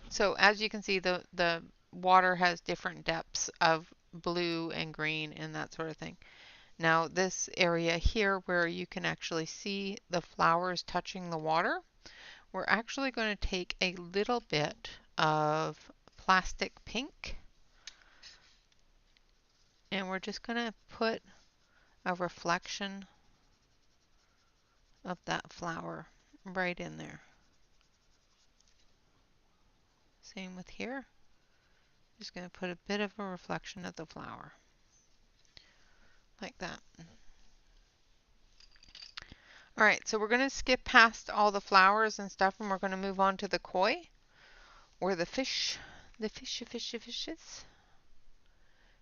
Speaker 1: So as you can see, the water has different depths of blue and green and that sort of thing. Now this area here where you can actually see the flowers touching the water, we're actually going to take a little bit of plastic pink and we're just going to put a reflection of that flower right in there. Same with here. Just going to put a bit of a reflection of the flower like that. Alright, so we're going to skip past all the flowers and stuff and we're going to move on to the koi or the fishes.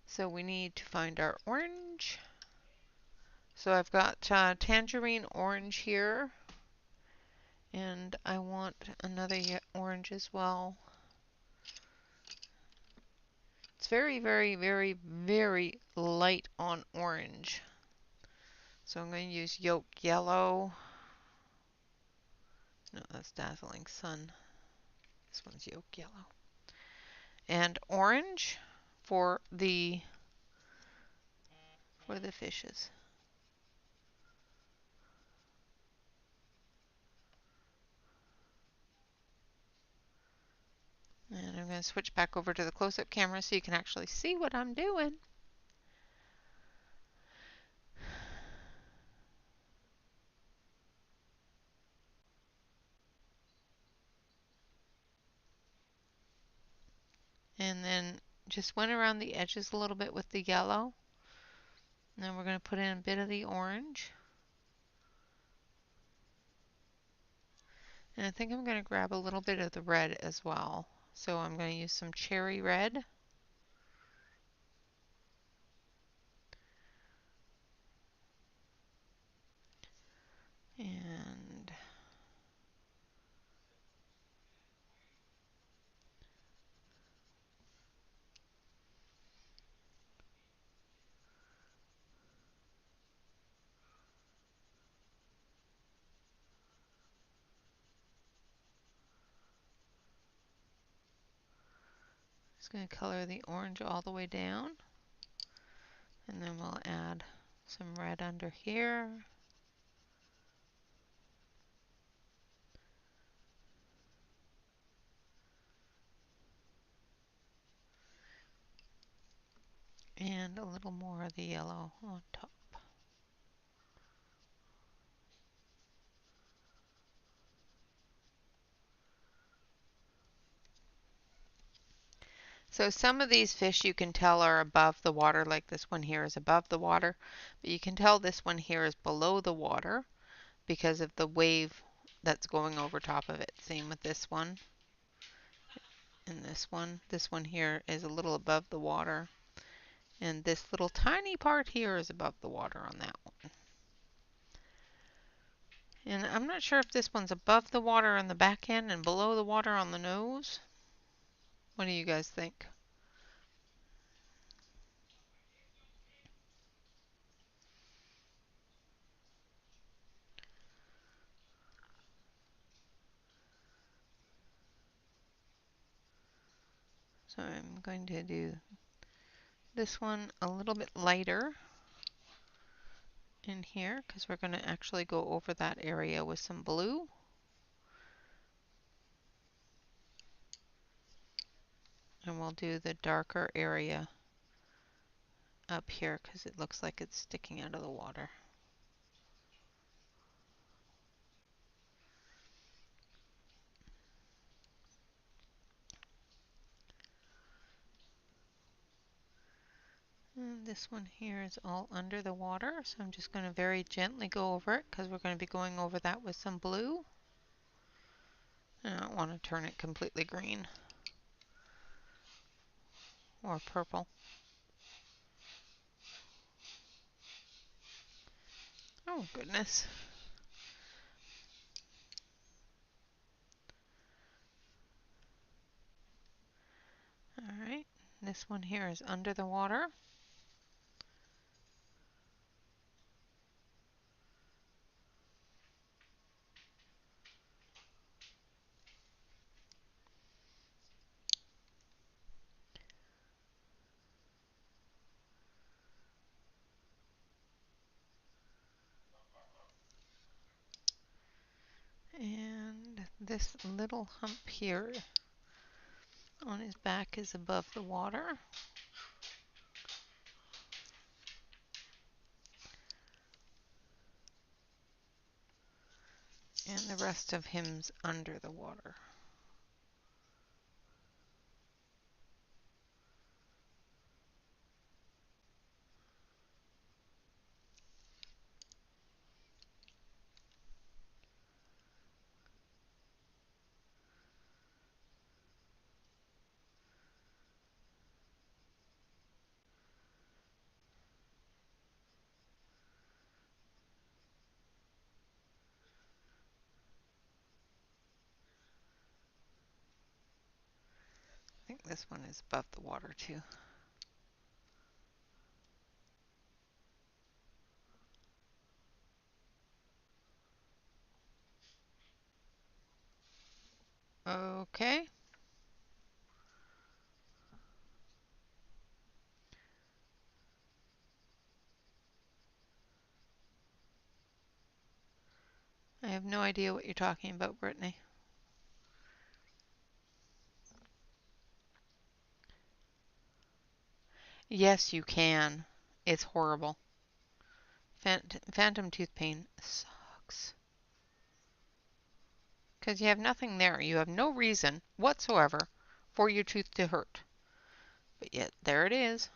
Speaker 1: So we need to find our orange. So I've got tangerine orange here and I want another orange as well. It's very, very, very, very light on orange. So I'm going to use yolk yellow. No, that's dazzling sun. This one's yolk yellow. And orange for the fishes. And I'm going to switch back over to the close-up camera so you can actually see what I'm doing. And then just went around the edges a little bit with the yellow. And then we're going to put in a bit of the orange. And I think I'm going to grab a little bit of the red as well. So I'm going to use some cherry red. And just going to color the orange all the way down. And then we'll add some red under here. And a little more of the yellow on top. So some of these fish you can tell are above the water, like this one here is above the water, but you can tell this one here is below the water because of the wave that's going over top of it. Same with this one and this one. This one here is a little above the water, and this little tiny part here is above the water on that one. And I'm not sure if this one's above the water on the back end and below the water on the nose. What do you guys think? So I'm going to do this one a little bit lighter in here because we're going to actually go over that area with some blue. And we'll do the darker area up here because it looks like it's sticking out of the water. And this one here is all under the water, so I'm just going to very gently go over it because we're going to be going over that with some blue. And I don't want to turn it completely green or purple. Oh goodness. Alright, this one here is under the water. And this little hump here on his back is above the water. And the rest of him's under the water. I think this one is above the water too. Okay. I have no idea what you're talking about, Brittany. Yes, you can. It's horrible. Phantom tooth pain sucks. Because you have nothing there. You have no reason whatsoever for your tooth to hurt. But yet, there it is.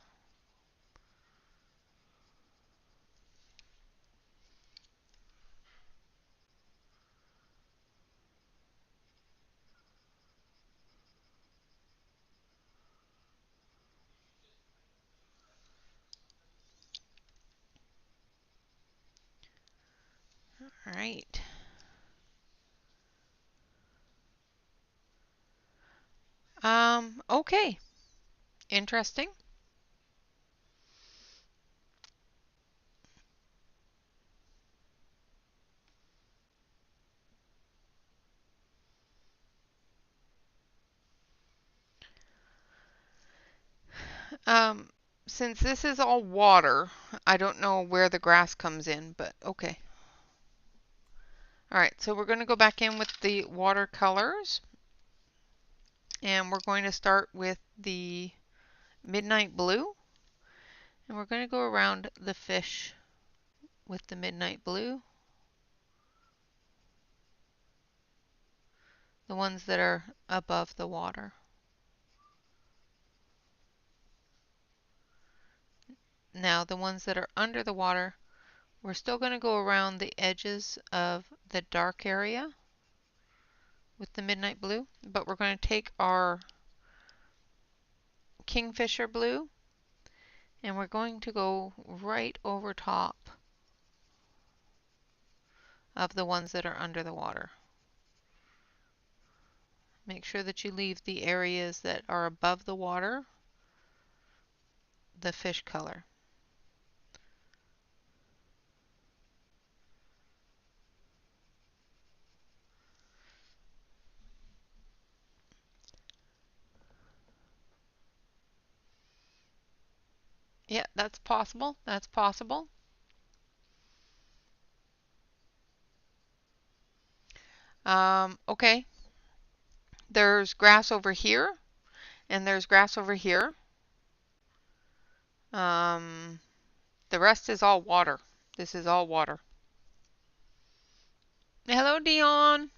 Speaker 1: All right. Okay. Interesting. Um, since this is all water, I don't know where the grass comes in, but okay. All right, so we're going to go back in with the watercolors, and we're going to start with the midnight blue, and we're going to go around the fish with the midnight blue, the ones that are above the water. Now the ones that are under the water, we're still going to go around the edges of the dark area with the midnight blue, but we're going to take our kingfisher blue and we're going to go right over top of the ones that are under the water. Make sure that you leave the areas that are above the water the fish color. Yeah, that's possible. That's possible. Okay. There's grass over here, and there's grass over here. The rest is all water. This is all water. Hello, Dion.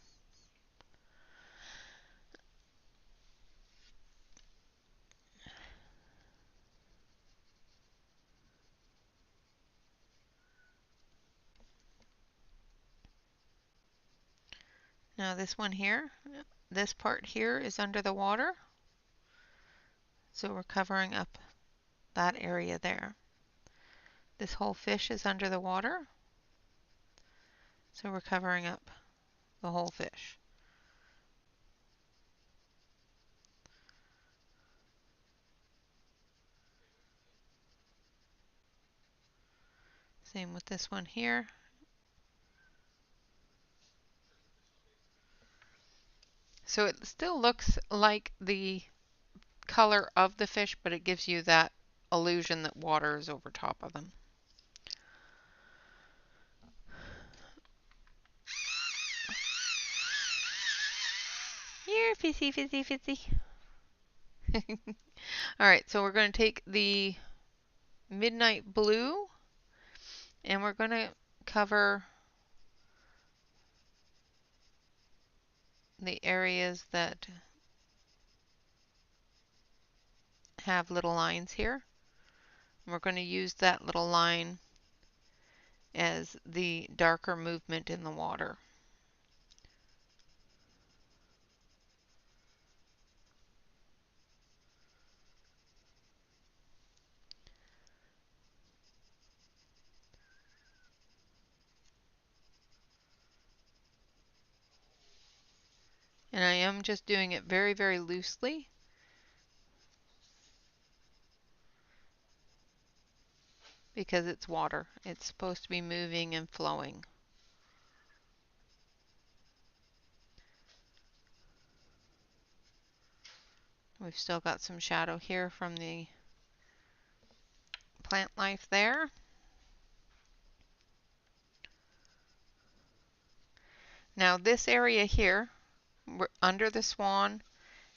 Speaker 1: Now this one here, this part here is under the water. So we're covering up that area there. This whole fish is under the water. So we're covering up the whole fish. Same with this one here. So it still looks like the color of the fish, but it gives you that illusion that water is over top of them. Here, fizzy, fizzy, fizzy. Alright, so we're going to take the midnight blue and we're going to cover the areas that have little lines here. We're going to use that little line as the darker movement in the water. And I am just doing it very, very loosely. Because it's water. It's supposed to be moving and flowing. We've still got some shadow here from the plant life there. Now this area here, under the swan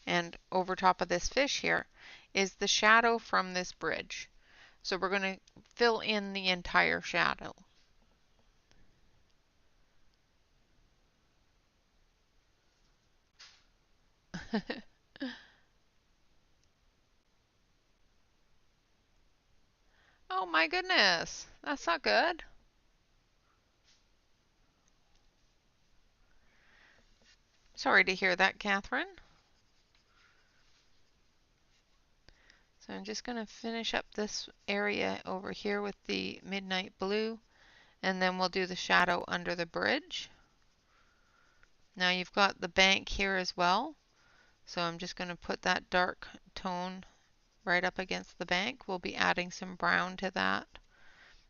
Speaker 1: and over top of this fish here, is the shadow from this bridge. So we're going to fill in the entire shadow. Oh my goodness, that's not good. Sorry to hear that, Catherine. So I'm just going to finish up this area over here with the midnight blue, and then we'll do the shadow under the bridge. Now you've got the bank here as well, so I'm just going to put that dark tone right up against the bank. We'll be adding some brown to that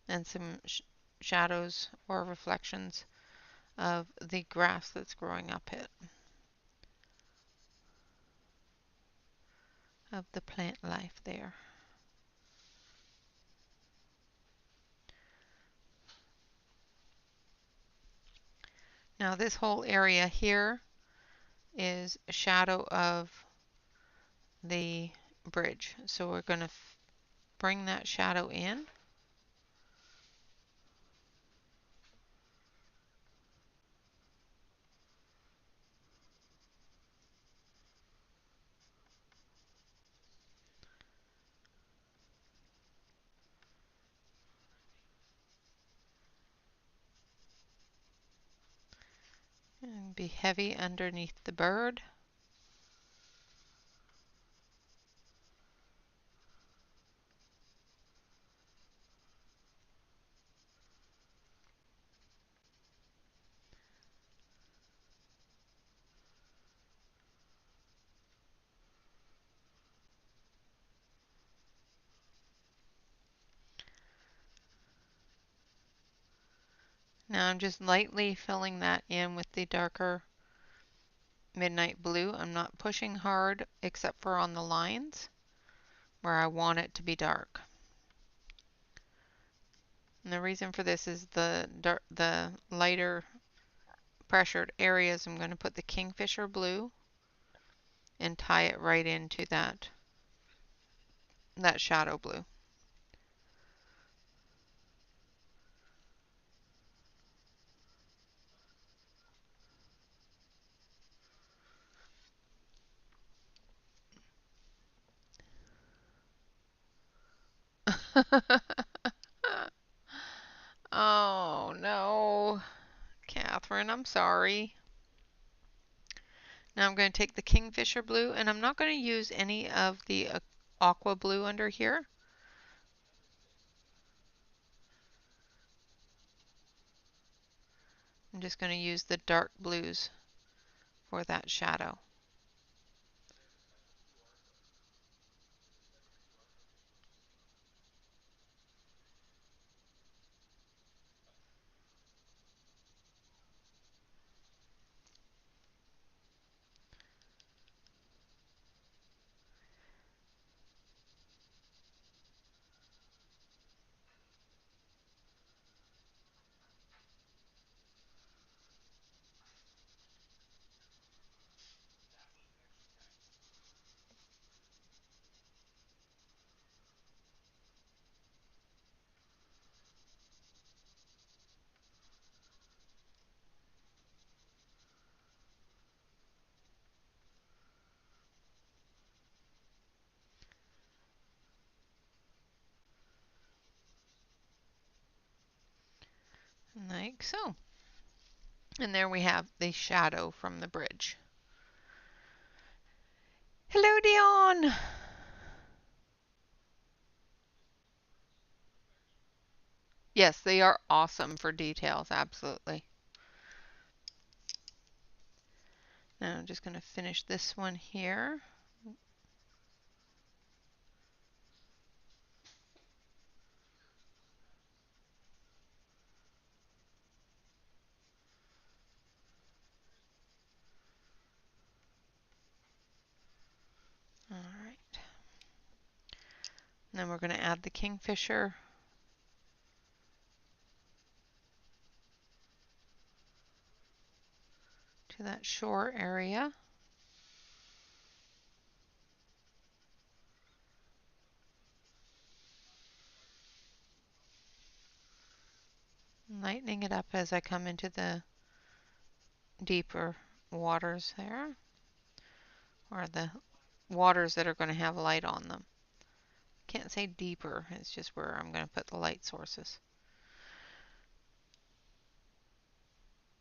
Speaker 1: and some shadows or reflections of the grass that's growing up it, of the plant life there. Now this whole area here is a shadow of the bridge, so we're going to bring that shadow in. And be heavy underneath the bird. Now I'm just lightly filling that in with the darker midnight blue. I'm not pushing hard except for on the lines where I want it to be dark. And the reason for this is the lighter pressured areas. I'm going to put the kingfisher blue and tie it right into that shadow blue. Oh no, Catherine, I'm sorry. Now I'm going to take the Kingfisher blue, and I'm not going to use any of the aqua blue under here. I'm just going to use the dark blues for that shadow. Like so. And there we have the shadow from the bridge. Hello, Dion! Yes, they are awesome for details, absolutely. Now I'm just going to finish this one here. All right. And then we're going to add the Kingfisher. To that shore area. Lightening it up as I come into the deeper waters there, or the waters that are going to have light on them. Can't say deeper, it's just where I'm going to put the light sources.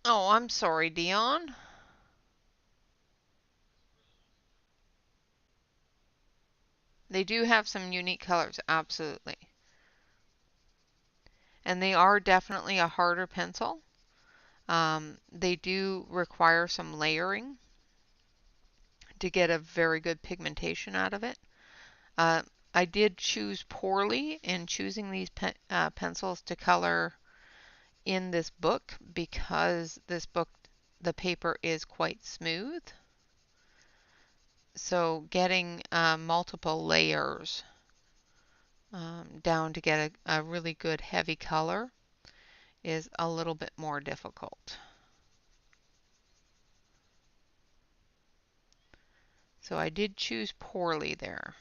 Speaker 1: Oh, I'm sorry, Dion. They do have some unique colors, absolutely. And they are definitely a harder pencil. They do require some layering to get a very good pigmentation out of it. I did choose poorly in choosing these pencils to color in this book because this book, the paper is quite smooth. So getting multiple layers down to get a really good heavy color is a little bit more difficult. So I did choose poorly there.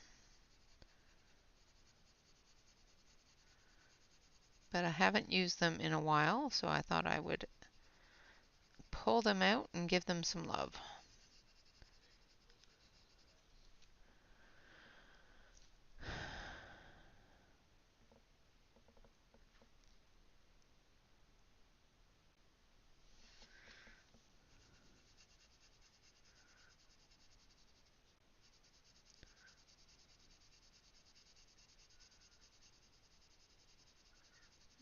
Speaker 1: But I haven't used them in a while, so I thought I would pull them out and give them some love.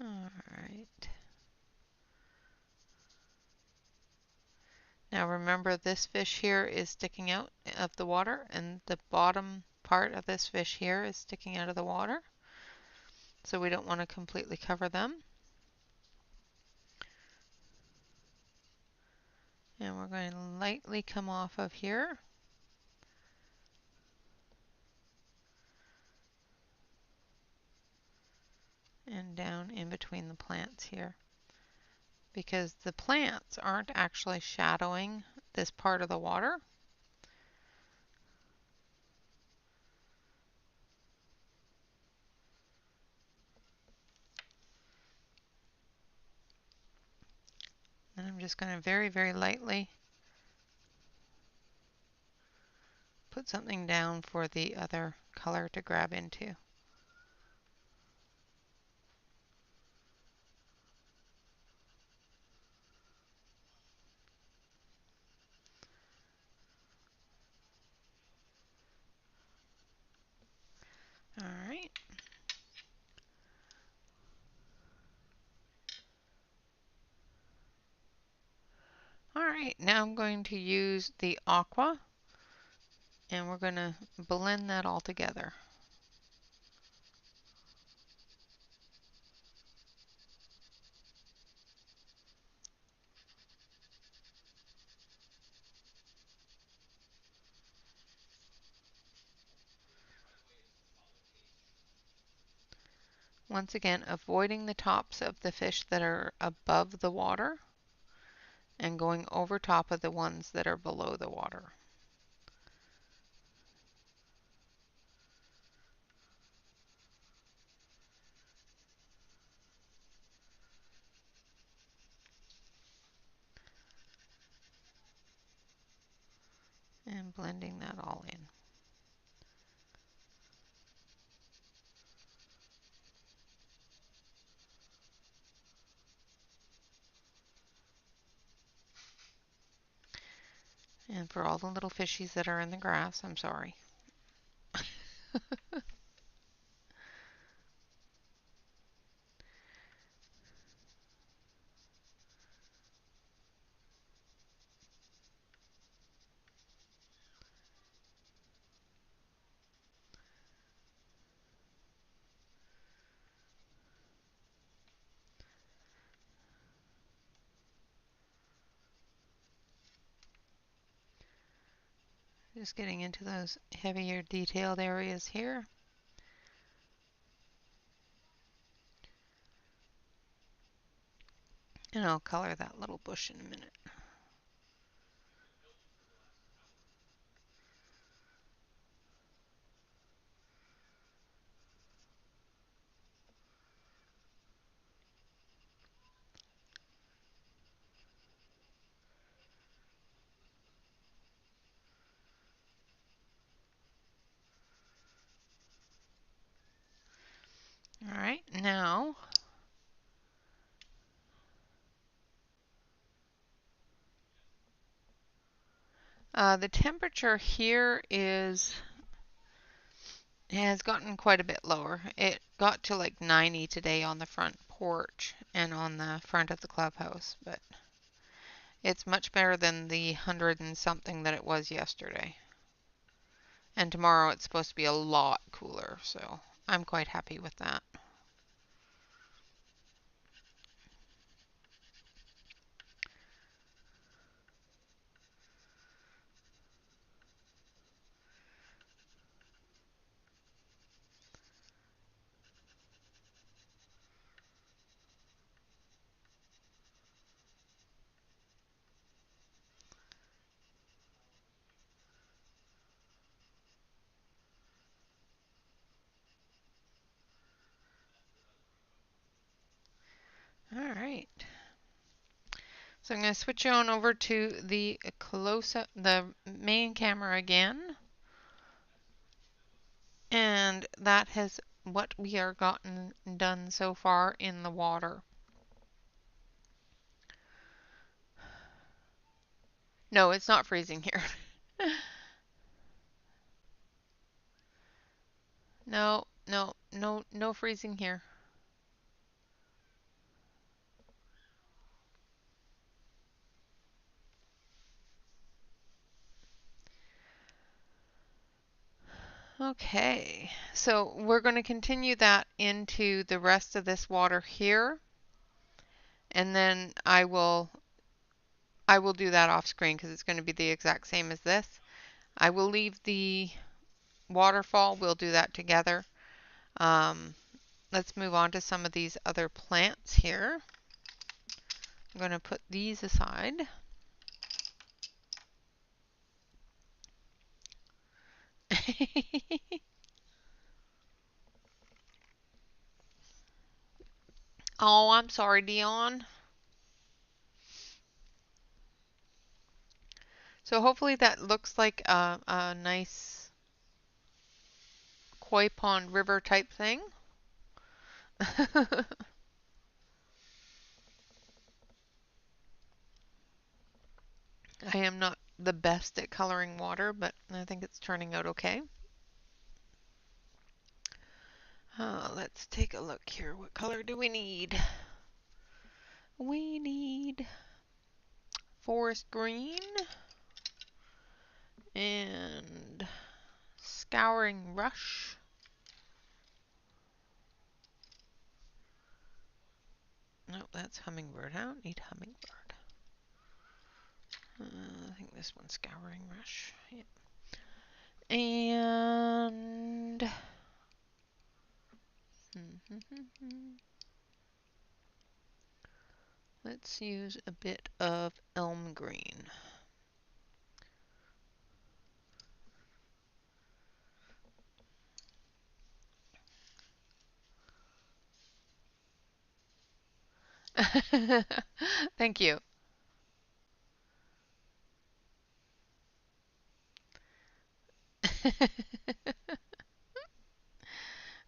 Speaker 1: All right. Now remember, this fish here is sticking out of the water, and the bottom part of this fish here is sticking out of the water. So we don't want to completely cover them. And we're going to lightly come off of here. And down in between the plants here. Because the plants aren't actually shadowing this part of the water. And I'm just going to very, very lightly put something down for the other color to grab into. Alright, now I'm going to use the aqua and we're going to blend that all together. Once again, avoiding the tops of the fish that are above the water and going over top of the ones that are below the water. And blending that all in. And for all the little fishies that are in the grass, I'm sorry. Just getting into those heavier detailed areas here. And I'll color that little bush in a minute. Alright, now the temperature here has gotten quite a bit lower. It got to like 90 today on the front porch and on the front of the clubhouse, but it's much better than the 100 and something that it was yesterday. And tomorrow it's supposed to be a lot cooler, so I'm quite happy with that. Alright. So I'm going to switch on over to the close-up, the main camera again. And that has what we are gotten done so far in the water. No, it's not freezing here. No, no, no, no freezing here. Okay, so we're going to continue that into the rest of this water here, and then I will do that off screen because it's going to be the exact same as this. I will leave the waterfall. We'll do that together. Let's move on to some of these other plants here. I'm going to put these aside. Oh, I'm sorry, Dion. So hopefully that looks like a nice koi pond river type thing. I am not the best at coloring water, but I think it's turning out okay. Let's take a look here. What color do we need? We need forest green and scouring rush. No, that's hummingbird. I don't need hummingbird. I think this one's scouring rush. Yeah. And let's use a bit of elm green. Thank you.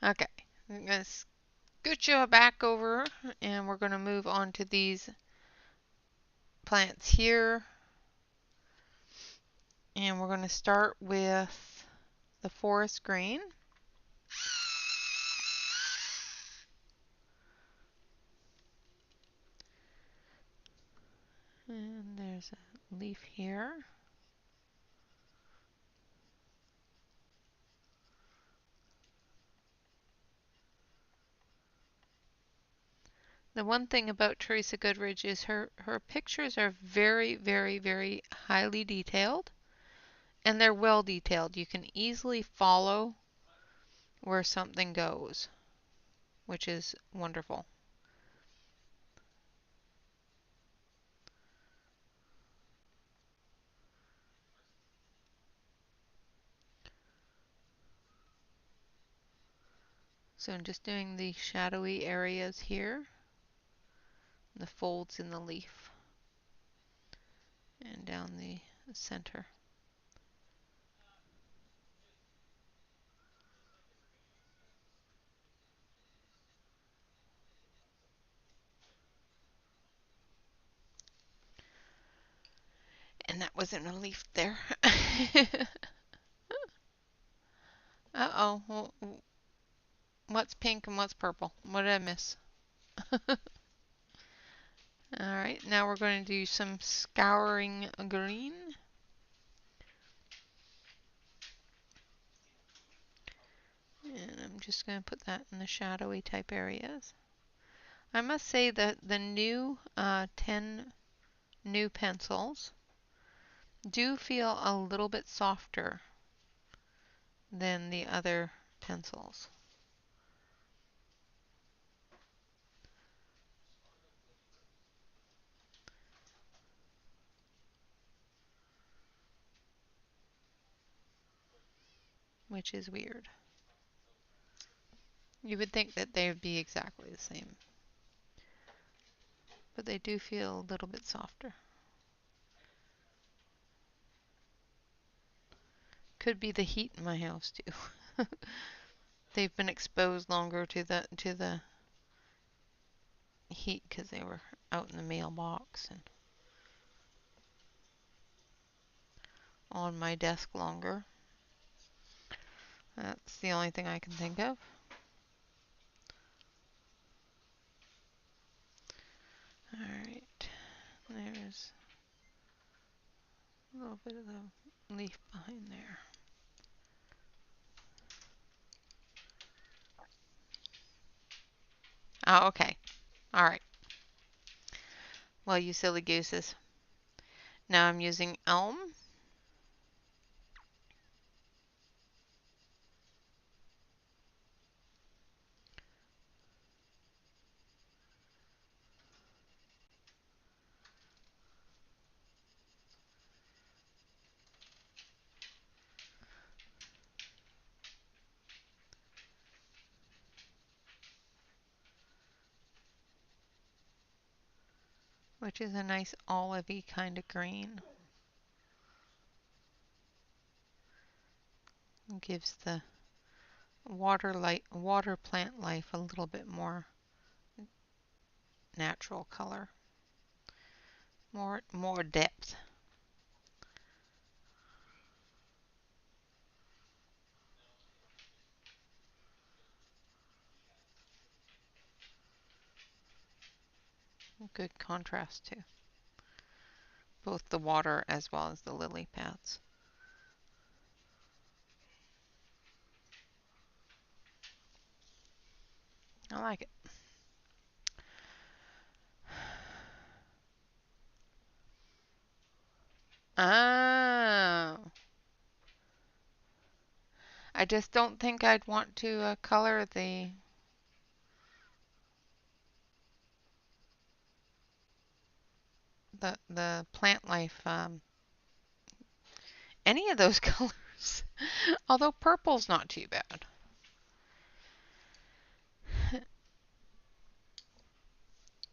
Speaker 1: Okay, I'm going to scoot you back over and we're going to move on to these plants here. And we're going to start with the forest green. And there's a leaf here. The one thing about Teresa Goodridge is her pictures are very, very, very highly detailed, and they're well detailed. You can easily follow where something goes, which is wonderful. So I'm just doing the shadowy areas here, the folds in the leaf, and down the center. And that wasn't a leaf there. Uh-oh. Well, what's pink and what's purple? What did I miss? Alright, now we're going to do some scouring green. And I'm just going to put that in the shadowy type areas. I must say that the new 10 new pencils do feel a little bit softer than the other pencils. Which is weird. You would think that they would be exactly the same. But they do feel a little bit softer. Could be the heat in my house too. They've been exposed longer to the heat because they were out in the mailbox and on my desk longer. That's the only thing I can think of. Alright, there's a little bit of the leaf behind there. Oh, okay. Alright. Well, you silly gooses. Now I'm using elm. Which is a nice olivey kind of green. It gives the water plant life a little bit more natural color. More depth. Good contrast too. both the water as well as the lily pads. I like it. Oh. I just don't think I'd want to color the plant life any of those colors. Although purple's not too bad.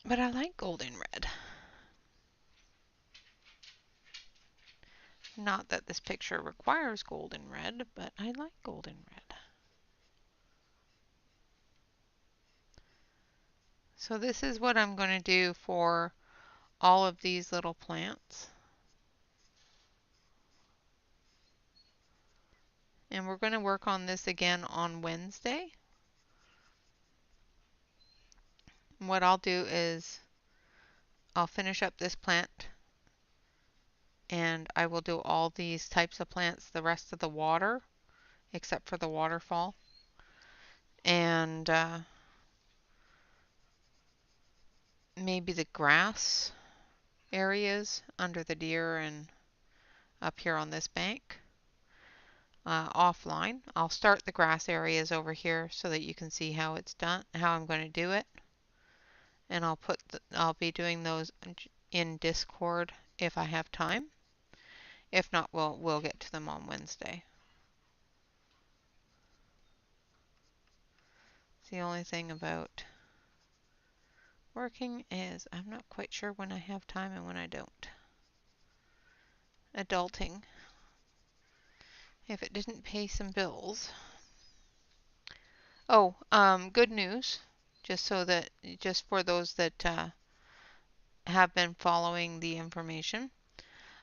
Speaker 1: But I like golden red. Not that this picture requires golden red, but I like golden red. So this is what I'm going to do for all of these little plants. And we're going to work on this again on Wednesday. And what I'll do is I'll finish up this plant and I will do all these types of plants the rest of the water, except for the waterfall. And maybe the grass areas under the deer and up here on this bank. Offline. I'll start the grass areas over here so that you can see how it's done, how I'm going to do it. And I'll be doing those in Discord if I have time. If not, we'll get to them on Wednesday. The only thing about working is I'm not quite sure when I have time and when I don't. Adulting. If it didn't pay some bills. Oh, good news. Just for those that have been following the information.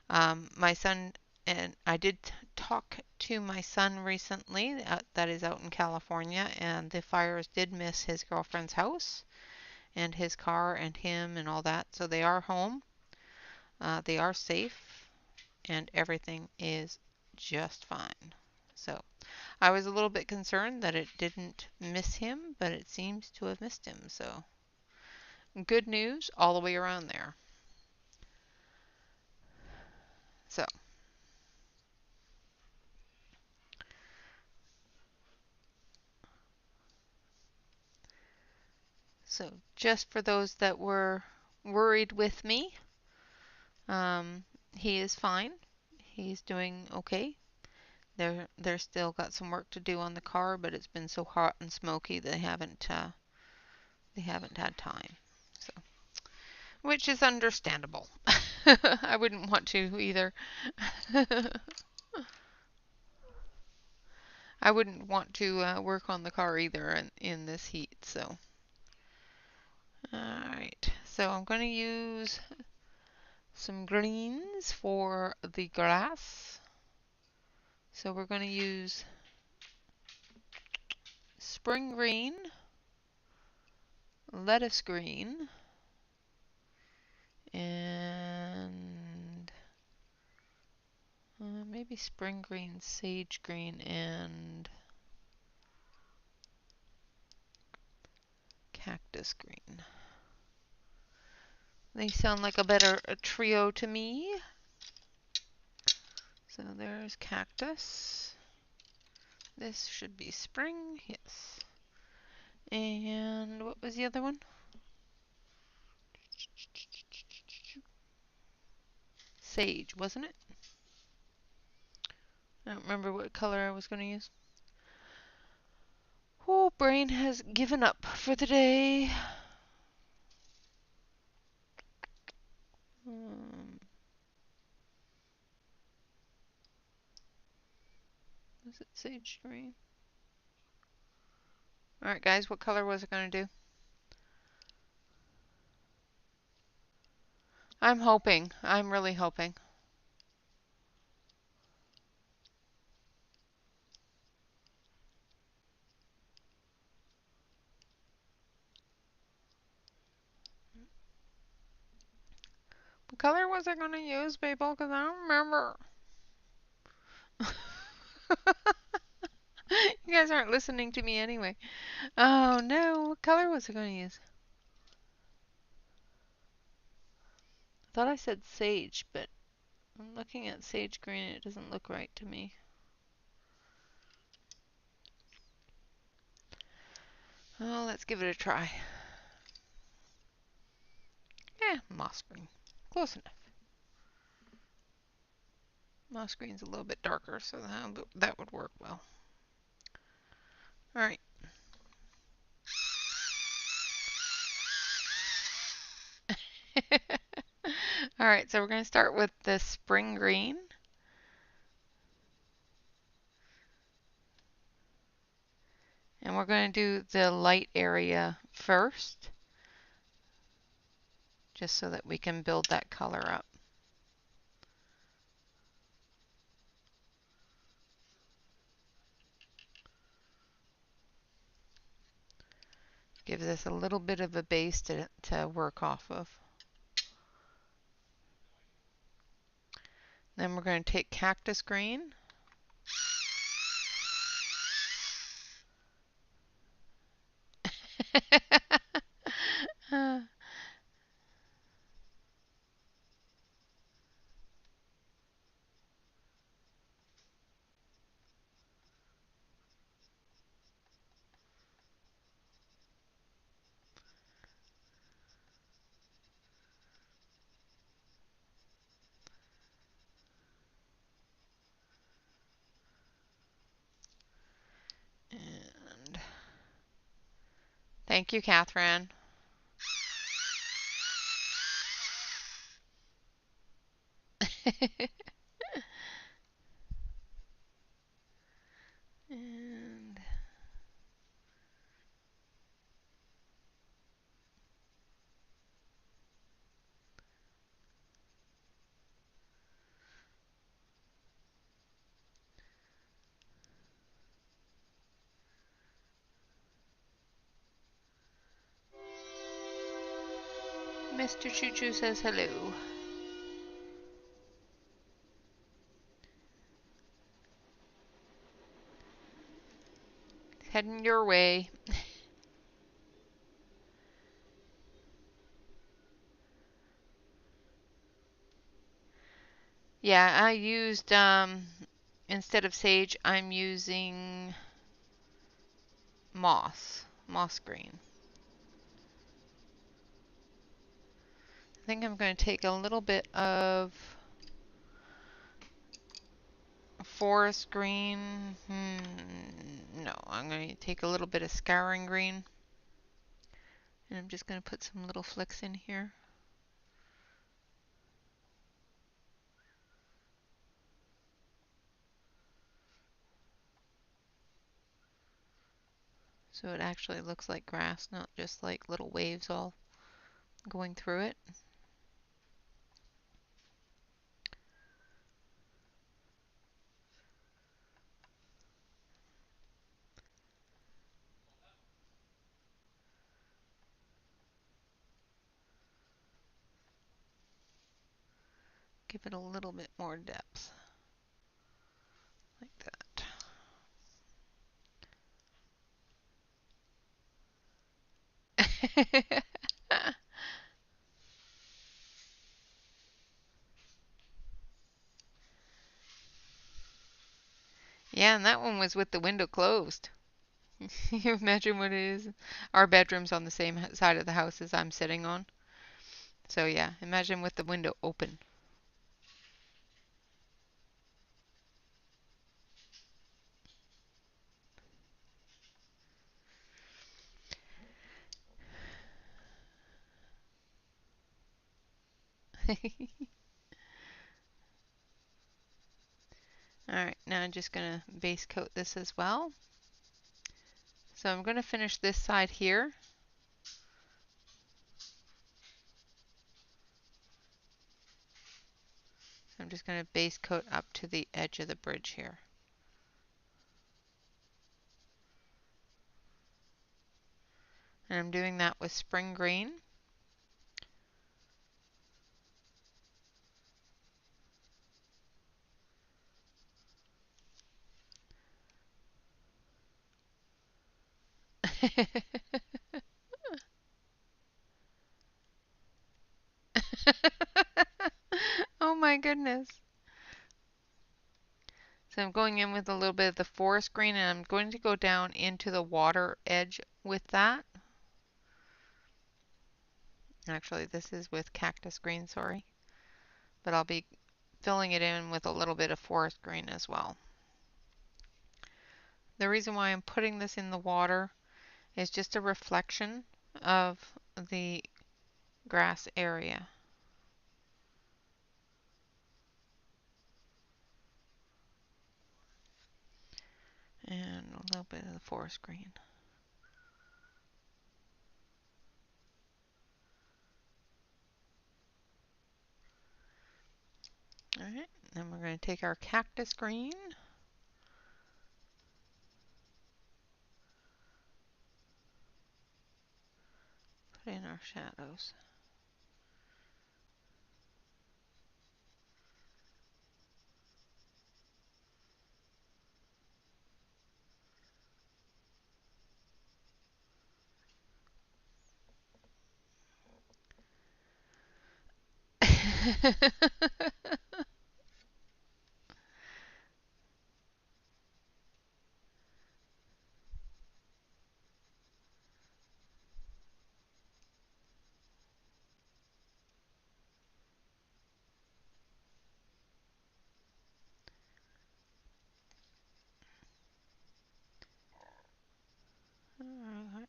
Speaker 1: My son and I did talk to my son recently that is out in California, and the fires did miss his girlfriend's house and his car and him and all that. So they are home. They are safe and everything is just fine. So I was a little bit concerned that it didn't miss him, but it seems to have missed him. So good news all the way around there. So just for those that were worried with me, he is fine. He's doing okay. They're still got some work to do on the car, but it's been so hot and smoky they haven't had time. So, which is understandable. I wouldn't want to either. I wouldn't want to work on the car either in this heat. So, all right. So I'm going to use some greens for the grass. So we're going to use spring green, lettuce green, and maybe spring green, sage green, and cactus green. They sound like a trio to me. So there's cactus. This should be spring, yes. And what was the other one? Sage, wasn't it? I don't remember what color I was going to use. Oh, brain has given up for the day. Was it sage green? Alright guys, what color was it going to do? I'm hoping. I'm really hoping. What color was I going to use, people? Because I don't remember. You guys aren't listening to me anyway. Oh no, what color was I going to use? I thought I said sage, but I'm looking at sage green and it doesn't look right to me. Oh, let's give it a try. Yeah, moss green. Close enough. Moss green's a little bit darker, so that would work well. All right. All right, so we're going to start with the spring green. And we're going to do the light area first, just so that we can build that color up. Gives us a little bit of a base to work off of. Then we're going to take cactus green. And thank you, Catherine. And Mr. Choo Choo says hello. Heading your way. Yeah, I used, instead of sage, I'm using moss green. I think I'm going to take a little bit of forest green. No, I'm going to take a little bit of scouring green. And I'm just going to put some little flicks in here. So it actually looks like grass, not just like little waves all going through it. Give it a little bit more depth, like that. Yeah, and that one was with the window closed. You imagine what it is? Our bedroom's on the same side of the house as I'm sitting on. So yeah, imagine with the window open. Alright, now I'm just going to base coat this as well. So I'm going to finish this side here. I'm just going to base coat up to the edge of the bridge here. And I'm doing that with spring green. Oh my goodness. So I'm going in with a little bit of the forest green, and I'm going to go down into the water edge with that. Actually, this is with cactus green, sorry. But I'll be filling it in with a little bit of forest green as well. The reason why I'm putting this in the water is just a reflection of the grass area. And a little bit of the forest green. Alright, then we're going to take our cactus green. Put in our shadows. Alright.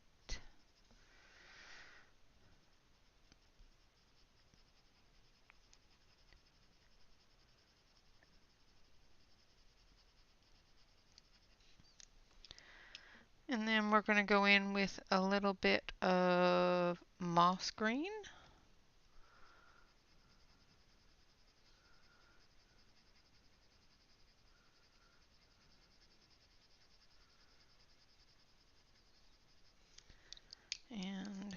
Speaker 1: And then we're going to go in with a little bit of moss green. And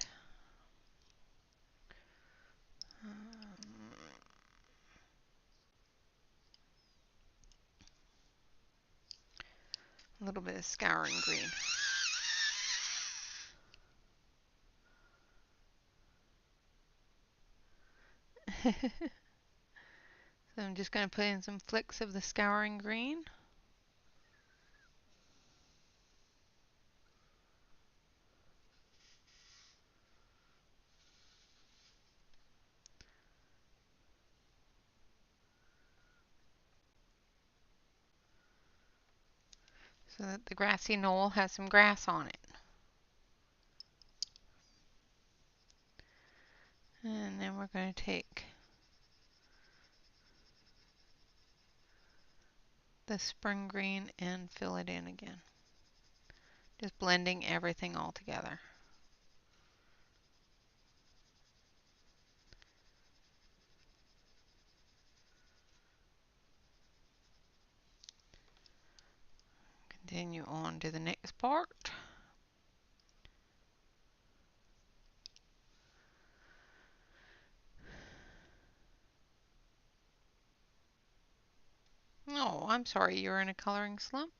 Speaker 1: a little bit of scouring green. So I'm just going to put in some flicks of the scouring green. So that the grassy knoll has some grass on it. And then we're going to take the spring green and fill it in again. Just blending everything all together. Continue on to the next part. Oh, I'm sorry, you're in a coloring slump.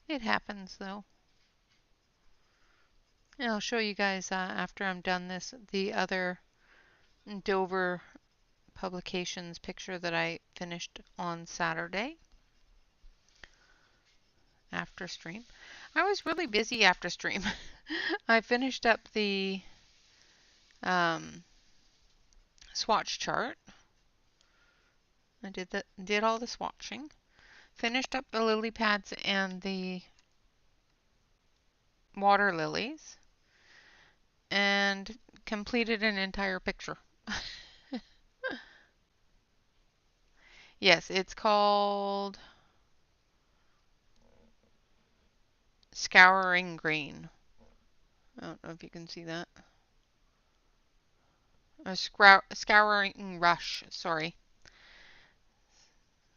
Speaker 1: It happens though. And I'll show you guys after I'm done this, the other Dover Publications picture that I finished on Saturday after stream. I was really busy after stream. I finished up the swatch chart. I did all the swatching. Finished up the lily pads and the water lilies, and completed an entire picture. Yes, it's called Scouring Green. I don't know if you can see that. Scouring Rush, sorry.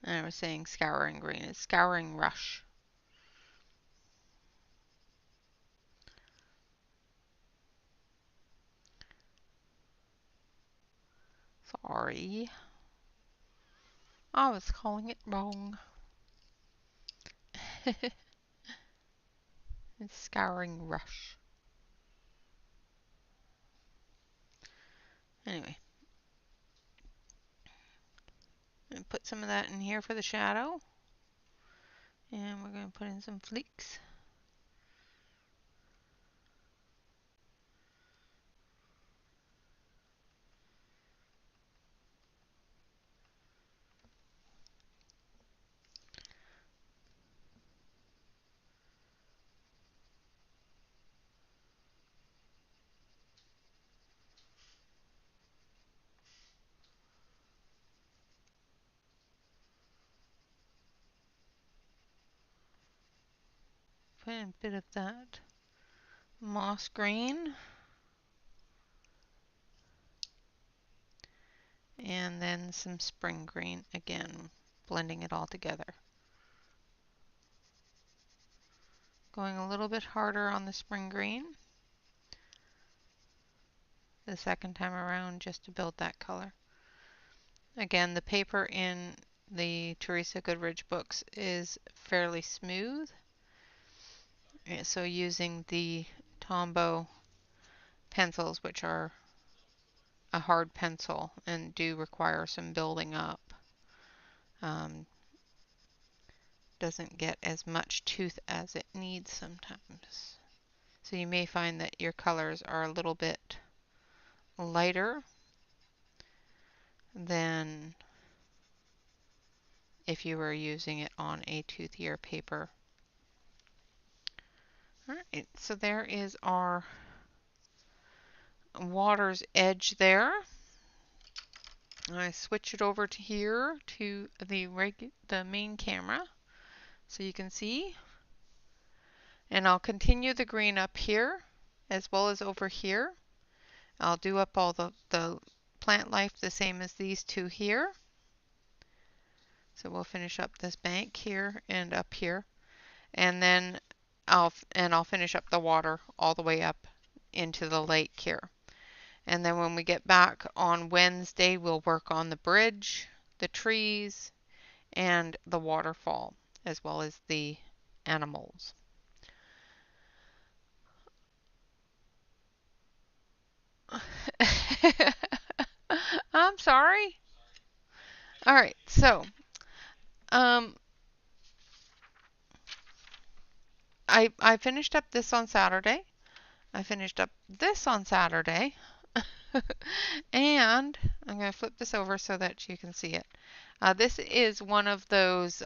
Speaker 1: I was saying Scouring Green. It's Scouring Rush. Sorry. I was calling it wrong. It's Scouring Rush. Anyway, and put some of that in here for the shadow. And we're going to put in some fleeks. Put in a bit of that moss green. And then some spring green, again, blending it all together. Going a little bit harder on the spring green the second time around just to build that color. Again, the paper in the Teresa Goodridge books is fairly smooth. So using the Tombow pencils, which are a hard pencil and do require some building up, doesn't get as much tooth as it needs sometimes. So you may find that your colors are a little bit lighter than if you were using it on a toothier paper. Alright, so there is our water's edge there. I switch it over to here to the main camera so you can see. And I'll continue the green up here as well as over here. I'll do up all the plant life the same as these two here. So we'll finish up this bank here and up here. And then I'll finish up the water all the way up into the lake here. And then when we get back on Wednesday, we'll work on the bridge, the trees, and the waterfall, as well as the animals. I'm sorry. All right, so I finished up this on Saturday. I finished up this on Saturday. And I'm going to flip this over so that you can see it. This is one of those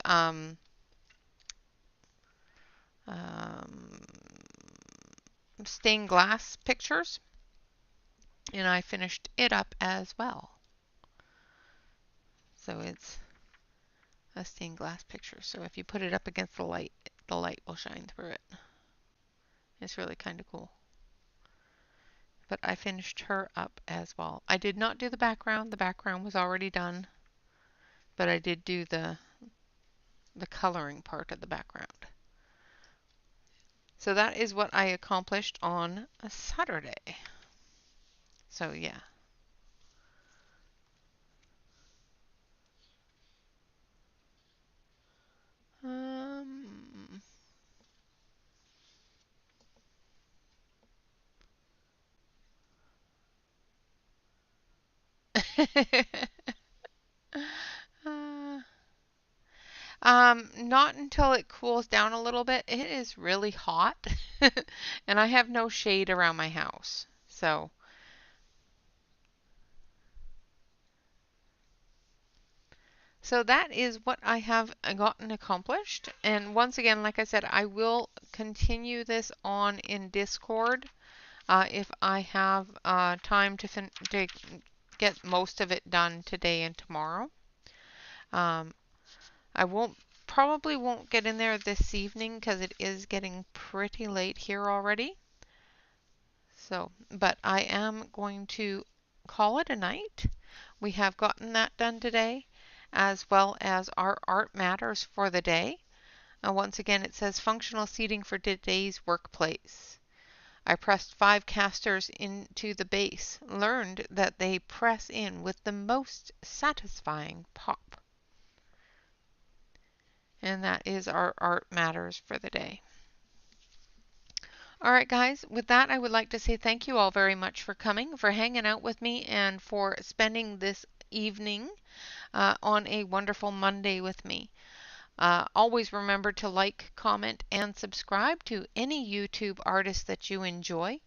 Speaker 1: stained glass pictures, and I finished it up as well. So it's a stained glass picture. So if you put it up against the light will shine through it. It's really kind of cool. But I finished her up as well. I did not do the background. The background was already done. But I did do the coloring part of the background. So that is what I accomplished on a Saturday. So yeah. Not until it cools down a little bit. It is really hot, and I have no shade around my house. So that is what I have gotten accomplished. And once again, like I said, I will continue this on in Discord if I have time to get most of it done today and tomorrow. I probably won't get in there this evening because it is getting pretty late here already. So, but I am going to call it a night. We have gotten that done today, as well as our art matters for the day. Once again, it says functional seating for today's workplace. I pressed 5 casters into the base, learned that they press in with the most satisfying pop. And that is our Art Matters for the day. All right, guys, with that, I would like to say thank you all very much for coming, for hanging out with me, and for spending this evening on a wonderful Monday with me. Always remember to like, comment, and subscribe to any YouTube artist that you enjoy.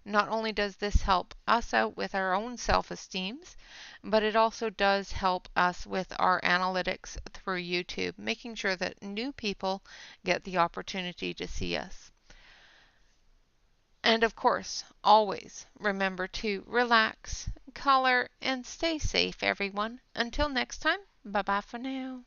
Speaker 1: Not only does this help us out with our own self-esteems, but it also does help us with our analytics through YouTube, making sure that new people get the opportunity to see us. And of course, always remember to relax, color, and stay safe, everyone. Until next time, bye bye for now.